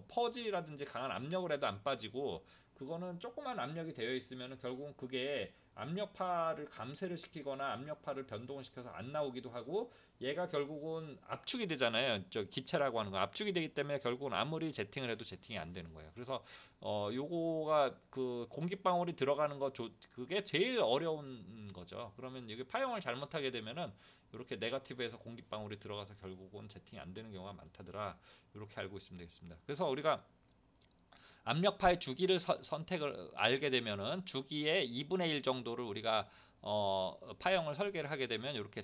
퍼지라든지 강한 압력을 해도 안 빠지고, 그거는 조그만 압력이 되어 있으면 결국은 그게 압력파를 감쇄를 시키거나 압력파를 변동을 시켜서 안 나오기도 하고, 얘가 결국은 압축이 되잖아요. 저 기체라고 하는 거 압축이 되기 때문에 결국은 아무리 제팅을 해도 제팅이 안 되는 거예요. 그래서 요거가 그 공기방울이 들어가는 거 그게 제일 어려운 거죠. 그러면 이게 파형을 잘못하게 되면은 이렇게 네거티브에서 공기방울이 들어가서 결국은 제팅이 안 되는 경우가 많다더라. 이렇게 알고 있으면 되겠습니다. 그래서 우리가 압력파의 주기를 선택을 알게 되면은 주기의 2분의 1 정도를 우리가 파형을 설계를 하게 되면 이렇게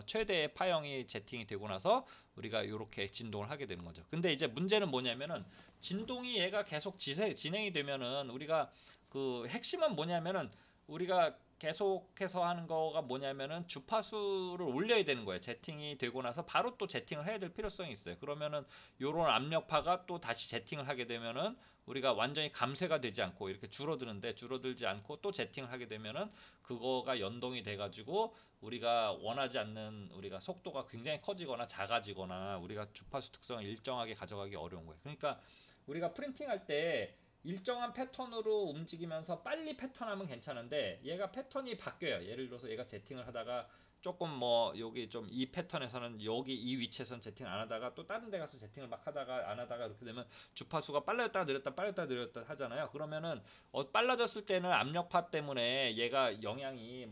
최대의 파형이 제팅이 되고 나서 우리가 이렇게 진동을 하게 되는 거죠. 근데 이제 문제는 뭐냐면은 진동이 얘가 계속 진행이 되면은 우리가 그 핵심은 뭐냐면은 우리가 계속해서 하는 거가 뭐냐면은 주파수를 올려야 되는 거예요. 제팅이 되고 나서 바로 또 제팅을 해야 될 필요성이 있어요. 그러면은 요런 압력파가 또 다시 제팅을 하게 되면은 우리가 완전히 감쇄가 되지 않고 이렇게 줄어들지 않고 또 제팅을 하게 되면은 그거가 연동이 돼 가지고 우리가 원하지 않는 우리가 속도가 굉장히 커지거나 작아지거나 우리가 주파수 특성을 일정하게 가져가기 어려운 거예요. 그러니까 우리가 프린팅할 때 일정한 패턴으로 움직이면서 빨리 패턴하면 괜찮은데 얘가 패턴이 바뀌어요. 예를 들어서 얘가 제팅을 하다가 조금 여기 좀 이 패턴에서는 여기 이 위치에서는 제팅 안 하다가 또 다른 데 가서 제팅을 막 하다가 안 하다가 이렇게 되면 주파수가 빨라졌다 느렸다 하잖아요. 그러면은 빨라졌을 때는 압력파 때문에 얘가 영향이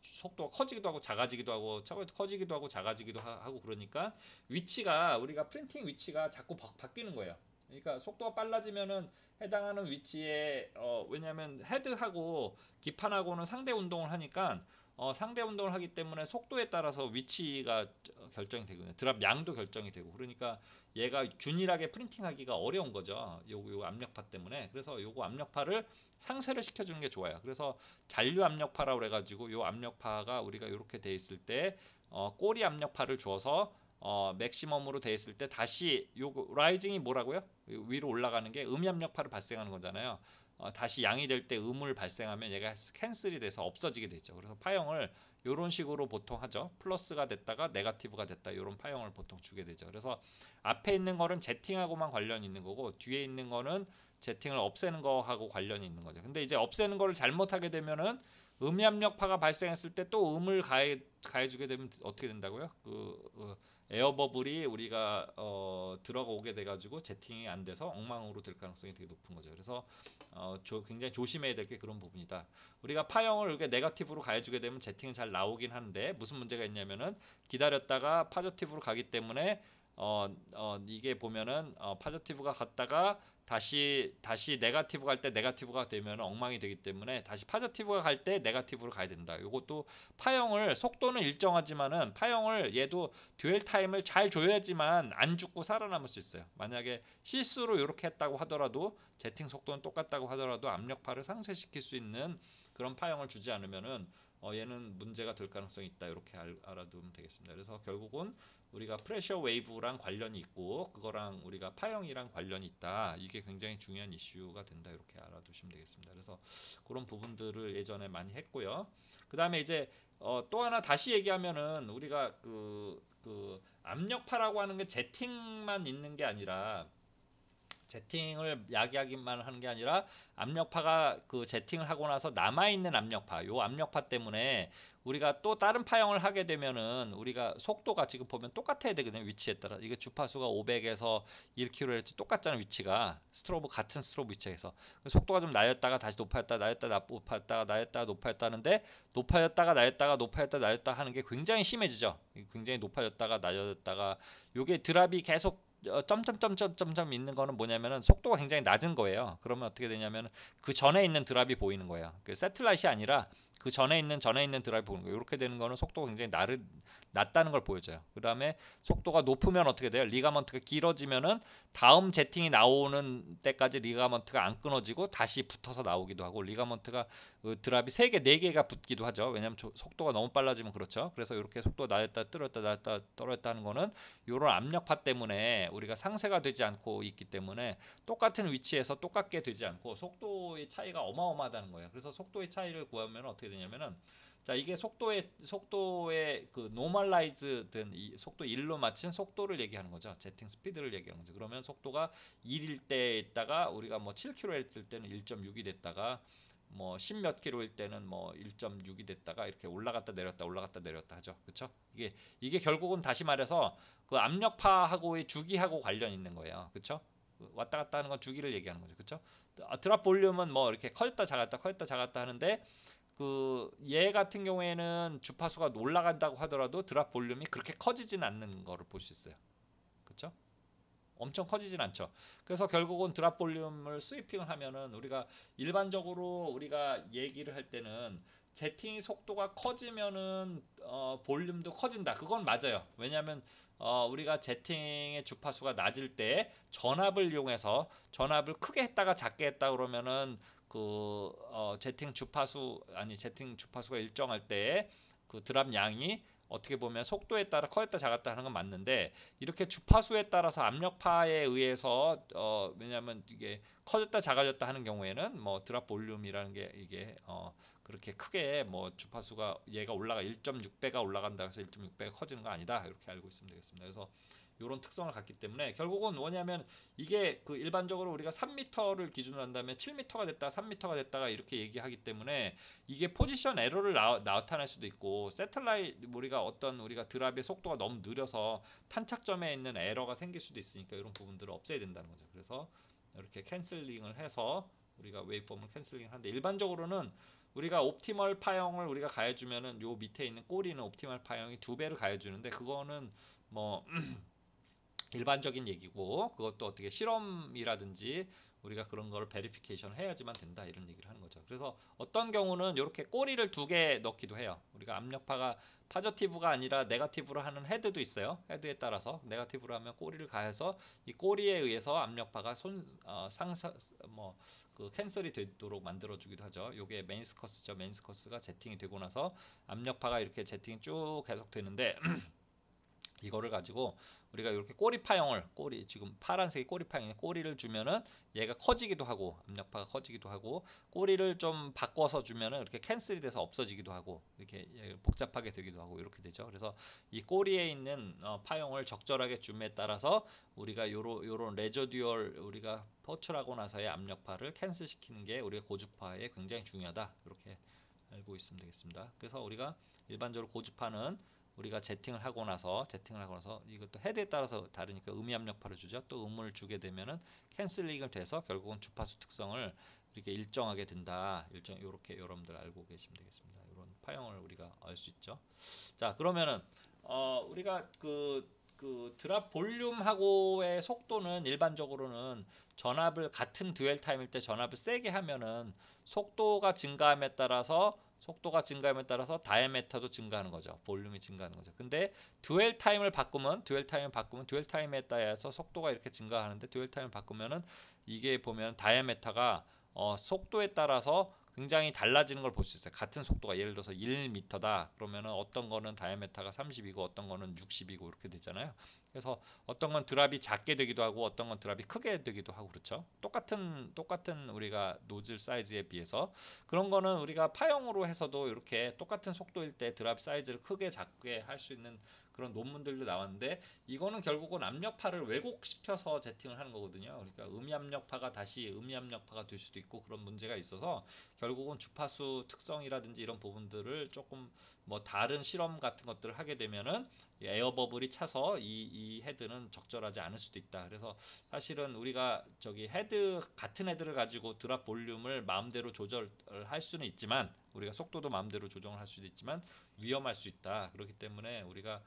속도가 커지기도 하고 작아지기도 하고 커지기도 하고 작아지기도 하고 그러니까 위치가 우리가 프린팅 위치가 자꾸 바뀌는 거예요. 그러니까 속도가 빨라지면은 해당하는 위치에 왜냐하면 헤드하고 기판하고는 상대 운동을 하니까 상대 운동을 하기 때문에 속도에 따라서 위치가 결정이 되거든요. 드랍 양도 결정이 되고 그러니까 얘가 균일하게 프린팅하기가 어려운 거죠. 요 압력파 때문에. 그래서 요거 압력파를 상쇄를 시켜주는 게 좋아요. 그래서 잔류 압력파라고 그래가지고 요 압력파가 우리가 이렇게 돼 있을 때 꼬리 압력파를 주어서 맥시멈으로 돼 있을 때 다시 요거 라이징이 뭐라고요? 위로 올라가는 게 음압력파를 발생하는 거잖아요. 다시 양이 될 때 음을 발생하면 얘가 캔슬이 돼서 없어지게 되죠. 그래서 파형을 이런 식으로 보통 하죠. 플러스가 됐다가 네거티브가 됐다 이런 파형을 보통 주게 되죠. 그래서 앞에 있는 거는 제팅하고만 관련이 있는 거고 뒤에 있는 거는 제팅을 없애는 거하고 관련이 있는 거죠. 근데 이제 없애는 거를 잘못하게 되면은 음압력파가 발생했을 때 또 음을 가해주게 되면 어떻게 된다고요? 에어버블이 우리가 들어가 오게 돼가지고 제팅이 안 돼서 엉망으로 될 가능성이 되게 높은 거죠. 그래서 굉장히 조심해야 될 게 그런 부분이다. 우리가 파형을 이렇게 네거티브로 가해주게 되면 제팅이 잘 나오긴 하는데 무슨 문제가 있냐면은 기다렸다가 파저티브로 가기 때문에 이게 보면은 파저티브가 갔다가 다시 네거티브 갈 때 네거티브가 되면 엉망이 되기 때문에 다시 파저티브가 갈 때 네거티브로 가야 된다. 이것도 파형을 속도는 일정하지만은 파형을 얘도 듀얼 타임을 잘 줘야지만 안 죽고 살아남을 수 있어요. 만약에 실수로 이렇게 했다고 하더라도 제팅 속도는 똑같다고 하더라도 압력파를 상쇄시킬 수 있는 그런 파형을 주지 않으면은 얘는 문제가 될 가능성이 있다. 이렇게 알아두면 되겠습니다. 그래서 결국은 우리가 프레셔 웨이브랑 관련이 있고 그거랑 우리가 파형이랑 관련이 있다. 이게 굉장히 중요한 이슈가 된다. 이렇게 알아두시면 되겠습니다. 그래서 그런 부분들을 예전에 많이 했고요. 그 다음에 이제 또 하나 다시 얘기하면은 우리가 그 압력파라고 하는 게 제팅만 있는 게 아니라 제팅을 야기하기만 하는 게 아니라 압력파가 그 제팅을 하고 나서 남아있는 압력파 요 압력파 때문에 우리가 또 다른 파형을 하게 되면은 우리가 속도가 지금 보면 똑같아야 되거든요. 위치에 따라 이게 주파수가 500에서 1kHz 똑같잖아요. 위치가 같은 스트로브 위치에서 속도가 좀 낮았다가 다시 높아졌다 높아졌다가 낮았다가 높아졌다는데 높아졌다가 낮았다가 높아졌다 낮았다 하는 게 굉장히 심해지죠. 굉장히 높아졌다가 낮아졌다가 요게 드랍이 계속 점점점점점점 있는 거는 뭐냐면은 속도가 굉장히 낮은 거예요. 그러면 어떻게 되냐면 그 전에 있는 드랍이 보이는 거예요. 그 새틀라이트이 아니라 그 전에 있는 드랍이 보이는 거예요. 이렇게 되는 거는 속도가 굉장히 낮다는 걸 보여줘요. 그 다음에 속도가 높으면 어떻게 돼요? 리가먼트가 길어지면은 다음 제팅이 나오는 때까지 리가먼트가 안 끊어지고 다시 붙어서 나오기도 하고 리가먼트가 드랍이 3개, 4개가 붙기도 하죠. 왜냐하면 속도가 너무 빨라지면 그렇죠. 그래서 이렇게 속도가 낮았다 떨어졌다 낮았다 떨어졌다 하는 거는 이런 압력파 때문에 우리가 상쇄가 되지 않고 있기 때문에 똑같은 위치에서 똑같게 되지 않고 속도의 차이가 어마어마하다는 거예요. 그래서 속도의 차이를 구하면 어떻게 되냐면은 자 이게 속도의 그 노멀라이즈 된 이 속도 1로 맞춘 속도를 얘기하는 거죠. 제팅 스피드를 얘기하는 거죠. 그러면 속도가 1일 때 있다가 우리가 뭐 7km일 때는 1.6이 됐다가 뭐 10몇 킬로일 때는 뭐 1.6이 됐다가 이렇게 올라갔다 내렸다 하죠. 그렇죠? 이게 결국은 다시 말해서 그 압력파하고의 주기하고 관련 있는 거예요. 그렇죠? 왔다 갔다 하는 건 주기를 얘기하는 거죠. 그렇죠? 드랍 볼륨은 뭐 이렇게 커졌다 작았다 하는데 그 얘 같은 경우에는 주파수가 올라간다고 하더라도 드랍 볼륨이 그렇게 커지진 않는 거를 볼 수 있어요. 그렇죠? 엄청 커지진 않죠. 그래서 결국은 드랍 볼륨을 스위핑을 하면은 우리가 일반적으로 우리가 얘기를 할 때는 제팅 속도가 커지면은 볼륨도 커진다. 그건 맞아요. 왜냐하면 우리가 제팅의 주파수가 낮을 때 전압을 이용해서 전압을 크게 했다가 작게 했다 그러면은 제팅 주파수가 일정할 때 그 드랍 양이 어떻게 보면 속도에 따라 커졌다 작았다 하는 건 맞는데 이렇게 주파수에 따라서 압력파에 의해서 왜냐하면 이게 커졌다 작아졌다 하는 경우에는 뭐 드랍 볼륨이라는 게 이게 그렇게 크게 뭐 주파수가 얘가 1.6배가 올라간다 해서 1.6배가 커지는 거 아니다 이렇게 알고 있으면 되겠습니다. 그래서 이런 특성을 갖기 때문에 결국은 뭐냐면 이게 그 일반적으로 우리가 3m를 기준으로 한다면 7m가 됐다 3m가 됐다가 이렇게 얘기하기 때문에 이게 포지션 에러를 나타낼 수도 있고 새틀라이트 우리가 드랍의 속도가 너무 느려서 탄착점에 있는 에러가 생길 수도 있으니까 이런 부분들을 없애야 된다는 거죠. 그래서 이렇게 캔슬링을 해서 우리가 웨이폼을 캔슬링 하는데 일반적으로는 우리가 옵티멀 파형을 우리가 가해주면은 요 밑에 있는 꼬리는 옵티멀 파형이 2배를 가해주는데 그거는 뭐 일반적인 얘기고 그것도 어떻게 실험이라든지 우리가 그런 걸 베리피케이션 해야지만 된다 이런 얘기를 하는 거죠. 그래서 어떤 경우는 이렇게 꼬리를 2개 넣기도 해요. 우리가 압력파가 파저티브가 아니라 네거티브로 하는 헤드도 있어요. 헤드에 따라서 네거티브로 하면 꼬리를 가해서 이 꼬리에 의해서 압력파가 그 캔슬이 되도록 만들어주기도 하죠. 이게 메니스커스죠. 메니스커스가 제팅이 되고 나서 압력파가 이렇게 제팅이 쭉 계속 되는데 이거를 가지고 우리가 이렇게 꼬리 지금 파란색이 꼬리 파형이 꼬리를 주면은 얘가 커지기도 하고 압력파가 커지기도 하고 꼬리를 좀 바꿔서 주면은 이렇게 캔슬이 돼서 없어지기도 하고 이렇게 복잡하게 되기도 하고 이렇게 되죠. 그래서 이 꼬리에 있는 파형을 적절하게 줌에 따라서 우리가 요런 레저듀얼 우리가 포출하고 나서의 압력파를 캔슬 시키는 게 우리가 고주파에 굉장히 중요하다 이렇게 알고 있으면 되겠습니다. 그래서 우리가 일반적으로 고주파는 우리가 제팅을 하고 나서 이것도 헤드에 따라서 다르니까 음이압력파를 주죠. 또 음을 주게 되면은 캔슬링을 돼서 결국은 주파수 특성을 이렇게 일정하게 된다. 요렇게 여러분들 알고 계시면 되겠습니다. 이런 파형을 우리가 알 수 있죠. 자, 그러면은 우리가 그 드랍 볼륨하고의 속도는 일반적으로는 전압을 같은 듀얼 타임일 때 전압을 세게 하면은 속도가 증가함에 따라서 다이아메터도 증가하는 거죠. 볼륨이 증가하는 거죠. 근데 듀얼 타임을 바꾸면 듀얼 타임에 따라서 속도가 이렇게 증가하는데 듀얼 타임을 바꾸면은 이게 보면 다이아메터가 속도에 따라서 굉장히 달라지는 걸 볼 수 있어요. 같은 속도가 예를 들어서 1m다. 그러면은 어떤 거는 다이아메터가 30이고 어떤 거는 60이고 이렇게 되잖아요. 그래서 어떤 건 드랍이 작게 되기도 하고 어떤 건 드랍이 크게 되기도 하고 그렇죠. 똑같은 우리가 노즐 사이즈에 비해서 그런 거는 우리가 파형으로 해서도 이렇게 똑같은 속도일 때 드랍 사이즈를 크게 작게 할 수 있는 그런 논문들도 나왔는데 이거는 결국은 압력파를 왜곡시켜서 제팅을 하는 거거든요. 그러니까 음이압력파가 다시 음이압력파가 될 수도 있고 그런 문제가 있어서 결국은 주파수 특성이라든지 이런 부분들을 조금 뭐 다른 실험 같은 것들을 하게 되면은 에어버블이 차서 이 헤드는 적절하지 않을 수도 있다. 그래서 사실은 우리가 같은 헤드를 가지고 드랍 볼륨을 마음대로 조절할 수는 있지만 우리가 속도도 마음대로 조정을 할 수도 있지만 위험할 수 있다. 그렇기 때문에 우리가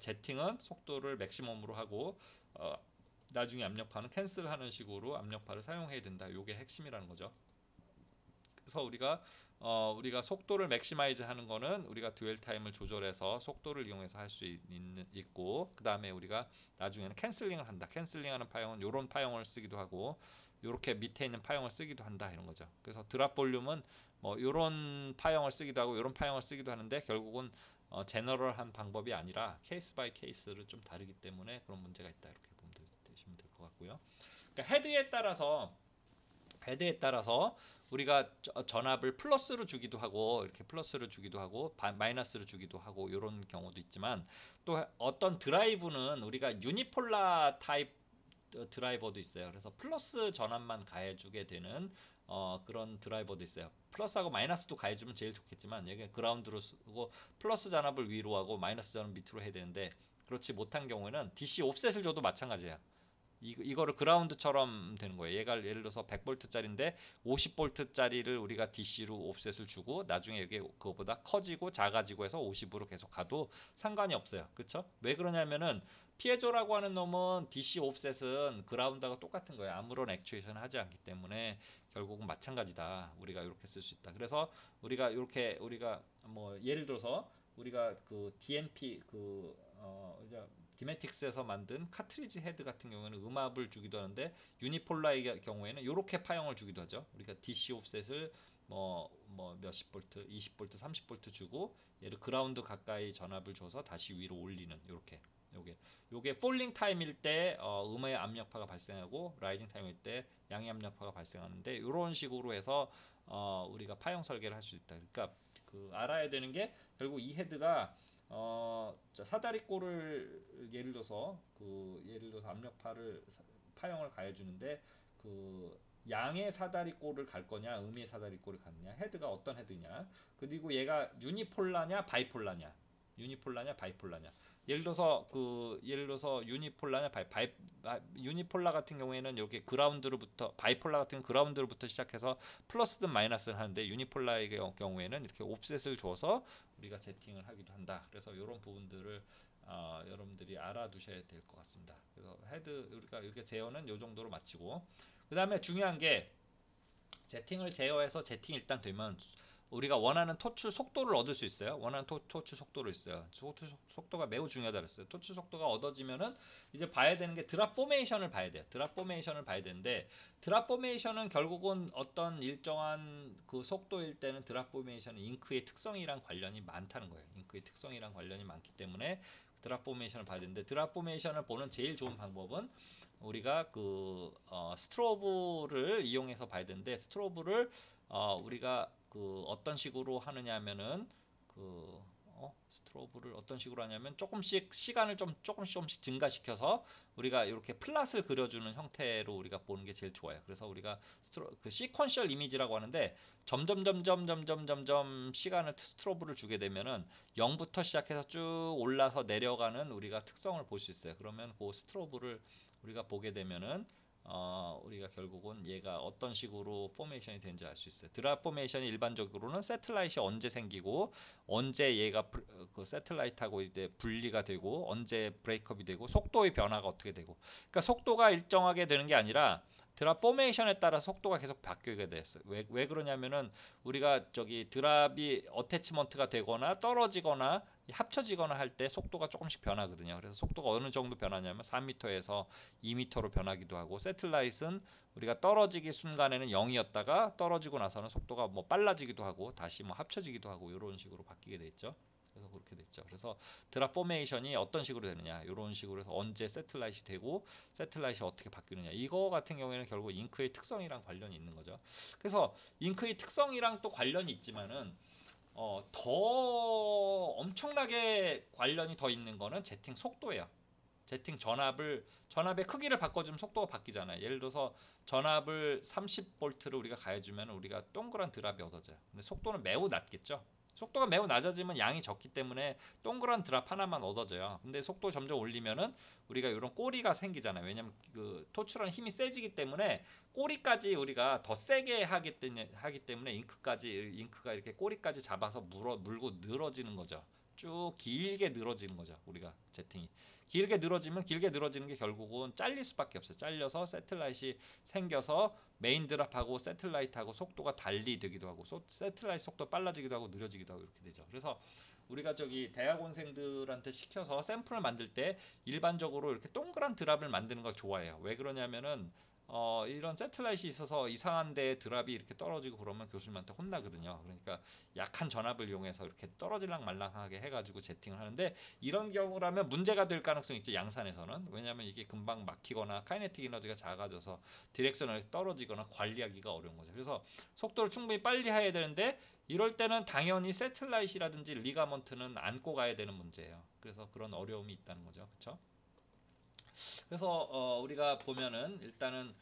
제팅은 속도를 맥시멈으로 하고 나중에 압력파는 캔슬하는 식으로 압력파를 사용해야 된다. 이게 핵심이라는 거죠. 그래서 우리가 속도를 맥시마이즈 하는 거는 우리가 듀얼 타임을 조절해서 속도를 이용해서 할 수 있고 그 다음에 우리가 나중에는 캔슬링을 한다. 캔슬링하는 파형은 이런 파형을 쓰기도 하고 이렇게 밑에 있는 파형을 쓰기도 한다 이런 거죠. 그래서 드랍 볼륨은 뭐 이런 파형을 쓰기도 하고 이런 파형을 쓰기도 하는데 결국은 제너럴한 방법이 아니라 케이스 바이 케이스를 좀 다르기 때문에 그런 문제가 있다 이렇게 보시면 될 것 같고요. 그러니까 헤드에 따라서 우리가 전압을 플러스로 주기도 하고 이렇게 플러스로 주기도 하고 마이너스로 주기도 하고 이런 경우도 있지만 또 어떤 드라이브는 우리가 유니폴라 타입 드라이버도 있어요. 그래서 플러스 전압만 가해주게 되는 그런 드라이버도 있어요. 플러스하고 마이너스도 가해주면 제일 좋겠지만 여기 그라운드로 쓰고 플러스 전압을 위로 하고 마이너스 전압 밑으로 해야 되는데 그렇지 못한 경우에는 DC 옵셋을 줘도 마찬가지야. 이거를 그라운드처럼 되는 거예요. 얘가 예를 들어서 100V짜리인데 50V짜리를 우리가 DC로 옵셋을 주고 나중에 이게 그거보다 커지고 작아지고 해서 50으로 계속 가도 상관이 없어요. 그렇죠? 왜 그러냐면은 피에조라고 하는 놈은 DC 옵셋은 그라운드하고 똑같은 거예요. 아무런 액추에이션을 하지 않기 때문에 결국은 마찬가지다. 우리가 이렇게 쓸 수 있다. 그래서 우리가 뭐 예를 들어서 우리가 그 DMP 이제 디메틱스에서 만든 카트리지 헤드 같은 경우에는 음압을 주기도 하는데 유니폴라의 경우에는 이렇게 파형을 주기도 하죠. 우리가 DC 옵셋을 뭐 몇십 볼트, 20볼트, 30볼트 주고 얘를 그라운드 가까이 전압을 줘서 다시 위로 올리는 이렇게. 요게 폴링 타임일 때 음의 압력파가 발생하고 라이징 타임일 때 양의 압력파가 발생하는데 이런 식으로 해서 우리가 파형 설계를 할 수 있다. 그러니까 알아야 되는 게 결국 이 헤드가 사다리꼴을 예를 들어서 파형을 가해주는데 양의 사다리꼴을 갈 거냐 음의 사다리꼴을 가느냐 헤드가 어떤 헤드냐 그리고 얘가 유니폴라냐 바이폴라냐 예를 들어서 유니폴라 같은 경우에는 이렇게 바이폴라 같은 그라운드로부터 시작해서 플러스든 마이너스든 하는데 유니폴라의 경우에는 이렇게 옵셋을 줘서 우리가 세팅을 하기도 한다. 그래서 이런 부분들을 여러분들이 알아두셔야 될 것 같습니다. 그래서 헤드 우리가 이렇게 제어는 이 정도로 마치고, 그 다음에 중요한 게 제팅을 제어해서 제팅이 일단 되면 우리가 원하는 토출 속도를 얻을 수 있어요. 원하는 토출 속도를 있어요. 토출 속도가 매우 중요하다 그랬어요. 토출 속도가 얻어지면은 이제 봐야 되는 게 드랍 포메이션을 봐야 돼요. 드랍 포메이션을 봐야 되는데, 드랍 포메이션은 결국은 어떤 일정한 그 속도일 때는 드랍 포메이션은 잉크의 특성이랑 관련이 많다는 거예요. 잉크의 특성이랑 관련이 많기 때문에 드랍 포메이션을 봐야 되는데, 드랍 포메이션을 보는 제일 좋은 방법은 우리가 그 스트로브를 이용해서 봐야 되는데, 스트로브를 우리가 그 어떤 식으로 하느냐 하면은 그 스트로브를 어떤 식으로 하냐면 조금씩 시간을 좀 조금씩 증가시켜서 우리가 이렇게 플랫을 그려주는 형태로 우리가 보는 게 제일 좋아요. 그래서 우리가 그 시퀀셜 이미지라고 하는데, 점점 시간을 스트로브를 주게 되면은 0부터 시작해서 쭉 올라서 내려가는 우리가 특성을 볼 수 있어요. 그러면 그 스트로브를 우리가 보게 되면은 우리가 결국은 얘가 어떤 식으로 포메이션이 되는지 알 수 있어요. 드랍 포메이션이 일반적으로는 세틀라이트이 언제 생기고, 언제 얘가 그 세틀라이트하고 이제 분리가 되고, 언제 브레이크업이 되고, 속도의 변화가 어떻게 되고, 그러니까 속도가 일정하게 되는 게 아니라 드랍 포메이션에 따라 속도가 계속 바뀌게 됐어요. 왜 그러냐면은 우리가 저기 드랍이 어태치먼트가 되거나 떨어지거나 합쳐지거나 할 때 속도가 조금씩 변하거든요. 그래서 속도가 어느 정도 변하냐면 3m에서 2m로 변하기도 하고, 세틀라이트는 우리가 떨어지기 순간에는 0이었다가 떨어지고 나서는 속도가 뭐 빨라지기도 하고 다시 뭐 합쳐지기도 하고 이런 식으로 바뀌게 돼 있죠. 그래서 그렇게 됐죠. 그래서 드랍 포메이션이 어떤 식으로 되느냐, 이런 식으로 해서 언제 세틀라이트이 되고 세틀라이트이 어떻게 바뀌느냐, 이거 같은 경우에는 결국 잉크의 특성이랑 관련이 있는 거죠. 그래서 잉크의 특성이랑 또 관련이 있지만은 더 엄청나게 관련이 더 있는 거는 제팅 속도예요. 제팅 전압의 크기를 바꿔주면 속도가 바뀌잖아요. 예를 들어서 전압을 30V를 우리가 가해주면 우리가 동그란 드랍이 얻어져요. 근데 속도는 매우 낮겠죠. 속도가 매우 낮아지면 양이 적기 때문에 동그란 드랍 하나만 얻어져요. 근데 속도 점점 올리면은 우리가 이런 꼬리가 생기잖아요. 왜냐면 그 토출하는 힘이 세지기 때문에 꼬리까지 우리가 더 세게 하기 때문에 잉크가 이렇게 꼬리까지 잡아서 물고 늘어지는 거죠. 쭉 길게 늘어지는 거죠. 우리가 제팅이 길게 늘어지는 게 결국은 잘릴 수밖에 없어요. 잘려서 세틀라이트이 생겨서 메인 드랍하고 세틀라이트하고 속도가 달리 되기도 하고, 세틀라이트 속도 빨라지기도 하고 느려지기도 하고 이렇게 되죠. 그래서 우리가 저기 대학원생들한테 시켜서 샘플을 만들 때 일반적으로 이렇게 동그란 드랍을 만드는 걸 좋아해요. 왜 그러냐면은 이런 세틀라이트이 있어서 이상한데 드랍이 이렇게 떨어지고 그러면 교수님한테 혼나거든요. 그러니까 약한 전압을 이용해서 이렇게 떨어질랑 말랑하게 해가지고 제팅을 하는데, 이런 경우라면 문제가 될 가능성이 있죠. 양산에서는. 왜냐하면 이게 금방 막히거나 카이네틱 에너지가 작아져서 디렉션을 떨어지거나 관리하기가 어려운 거죠. 그래서 속도를 충분히 빨리 해야 되는데, 이럴 때는 당연히 세틀라이트라든지 리가먼트는 안고 가야 되는 문제예요. 그래서 그런 어려움이 있다는 거죠. 그렇죠? 그래서 우리가 보면은 일단은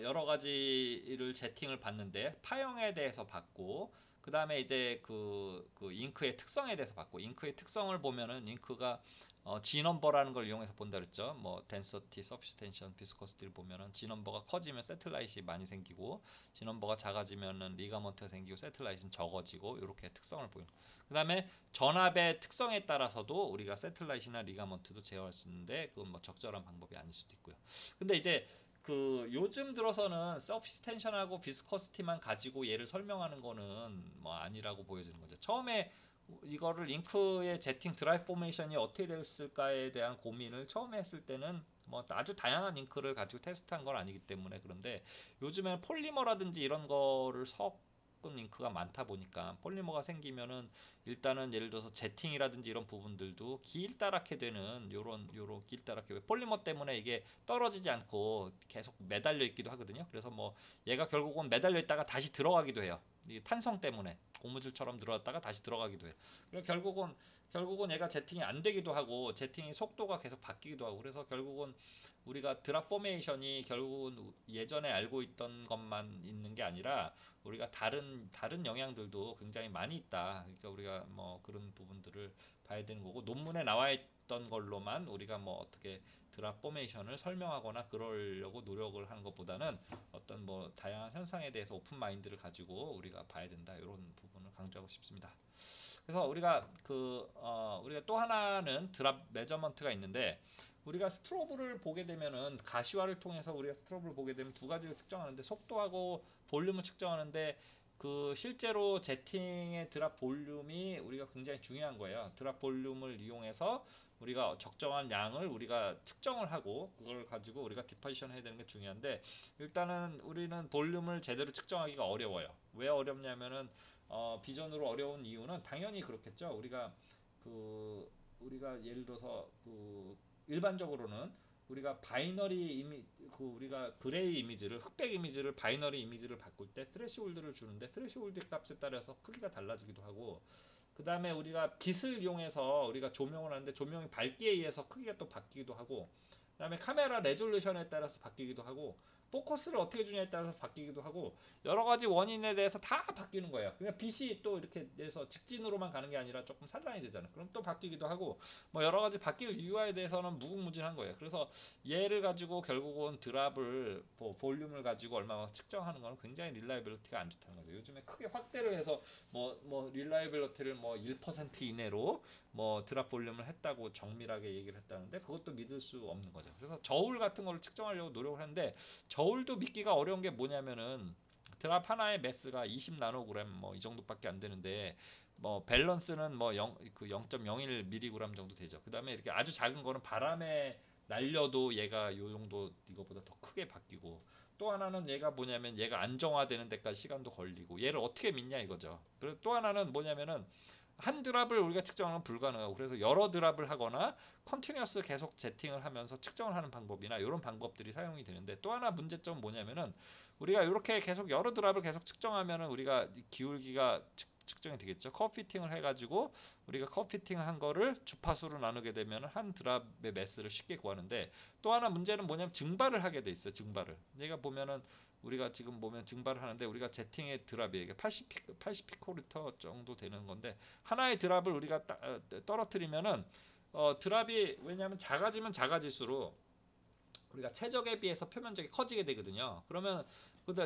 여러 가지를 제팅을 봤는데, 파형에 대해서 봤고, 그 다음에 이제 그 잉크의 특성에 대해서 봤고, 잉크의 특성을 보면은 잉크가 G 넘버라는 걸 이용해서 본다 그랬죠. 뭐 density, substantial, viscosity를 보면은 G 넘버가 커지면 세틀라이트이 많이 생기고, G 넘버가 작아지면은 리가먼트가 생기고 세틀라이트는 적어지고, 이렇게 특성을 보이는. 그다음에 전압의 특성에 따라서도 우리가 세틀라이트나 리가먼트도 제어할 수 있는데, 그건 뭐 적절한 방법이 아닐 수도 있고요. 근데 이제 그 요즘 들어서는 서피스 텐션하고 비스커시티만 가지고 얘를 설명하는 거는 뭐 아니라고 보여지는 거죠. 처음에 이거를 잉크의 제팅 드라이브 포메이션이 어떻게 됐을까에 대한 고민을 처음에 했을 때는 뭐 아주 다양한 잉크를 가지고 테스트한 건 아니기 때문에. 그런데 요즘에는 폴리머라든지 이런 거를 섞은 잉크가 많다 보니까, 폴리머가 생기면은 일단은 예를 들어서 제팅이라든지 이런 부분들도 길다랗게 되는 요런 길다랗게, 폴리머 때문에 이게 떨어지지 않고 계속 매달려 있기도 하거든요. 그래서 뭐 얘가 결국은 매달려 있다가 다시 들어가기도 해요. 이 탄성 때문에 고무줄처럼 들어갔다가 다시 들어가기도 해요. 그래서 결국은 얘가 제팅이 안 되기도 하고, 제팅이 속도가 계속 바뀌기도 하고, 그래서 결국은 우리가 드랍 포메이션이 결국은 예전에 알고 있던 것만 있는 게 아니라 우리가 다른 영향들도 굉장히 많이 있다. 그러니까 우리가 뭐 그런 부분들을 봐야 되는 거고, 논문에 나와 있던 어떤 걸로만 우리가 뭐 어떻게 드랍 포메이션을 설명하거나 그러려고 노력을 하는 것보다는 어떤 뭐 다양한 현상에 대해서 오픈 마인드를 가지고 우리가 봐야 된다, 이런 부분을 강조하고 싶습니다. 그래서 우리가 또 하나는 드랍 메저먼트가 있는데, 우리가 스트로브를 보게 되면은 가시화를 통해서 우리가 스트로브를 보게 되면 두 가지를 측정하는데, 속도하고 볼륨을 측정하는데, 그 실제로 제팅의 드랍 볼륨이 우리가 굉장히 중요한 거예요. 드랍 볼륨을 이용해서 우리가 적정한 양을 우리가 측정을 하고 그걸 가지고 우리가 디파지션 해야 되는 게 중요한데, 일단은 우리는 볼륨을 제대로 측정하기가 어려워요. 왜 어렵냐면은 비전으로 어려운 이유는 당연히 그렇겠죠. 우리가 예를 들어서 일반적으로는 우리가 바이너리 우리가 그레이 이미지를, 흑백 이미지를 바이너리 이미지를 바꿀 때 스레시홀드를 주는데, 스레시홀드 값에 따라서 크기가 달라지기도 하고, 그 다음에 우리가 빛을 이용해서 우리가 조명을 하는데 조명이 밝기에 의해서 크기가 또 바뀌기도 하고, 그 다음에 카메라 레졸루션에 따라서 바뀌기도 하고, 포커스를 어떻게 주냐에 따라서 바뀌기도 하고, 여러 가지 원인에 대해서 다 바뀌는 거예요. 그러니까 빛이 또 이렇게 돼서 직진으로만 가는 게 아니라 조금 산란이 되잖아. 그럼 또 바뀌기도 하고, 뭐 여러 가지 바뀔 이유에 대해서는 무궁무진한 거예요. 그래서 얘를 가지고 결국은 드랍을 볼륨을 가지고 얼마 측정하는 거는 굉장히 릴라이빌리티가 안 좋다는 거죠. 요즘에 크게 확대를 해서 뭐 릴라이빌리티를 뭐 1% 이내로 뭐 드랍 볼륨을 했다고 정밀하게 얘기를 했다는데, 그것도 믿을 수 없는 거죠. 그래서 저울 같은 거를 측정하려고 노력을 했는데, 저울도 믿기가 어려운 게 뭐냐면은, 드랍 하나의 매스가 20 나노그램 뭐 이 정도밖에 안 되는데, 뭐 밸런스는 뭐 0.01 미리그램 정도 되죠. 그다음에 이렇게 아주 작은 거는 바람에 날려도 얘가 요 정도, 이거보다 더 크게 바뀌고, 또 하나는 얘가 뭐냐면 얘가 안정화되는 데까지 시간도 걸리고, 얘를 어떻게 믿냐 이거죠. 그리고 또 하나는 뭐냐면은, 한 드랍을 우리가 측정하는 불가능하고, 그래서 여러 드랍을 하거나 컨티뉴어스 계속 제팅을 하면서 측정을 하는 방법이나 이런 방법들이 사용이 되는데, 또 하나 문제점은 뭐냐면은, 우리가 이렇게 계속 여러 드랍을 계속 측정하면은 우리가 기울기가 측정이 되겠죠. 커브 피팅을 해가지고 우리가 커브 피팅을 한 거를 주파수로 나누게 되면 한 드랍의 매스를 쉽게 구하는데, 또 하나 문제는 뭐냐면 증발을 하게 돼 있어요. 증발을. 얘가 보면은 우리가 지금 보면 증발을 하는데, 우리가 제팅의 드랍이 이게 80 피코리터 정도 되는 건데, 하나의 드랍을 우리가 떨어뜨리면은 드랍이, 왜냐하면 작아지면 작아질수록 우리가 최적에 비해서 표면적이 커지게 되거든요. 그러면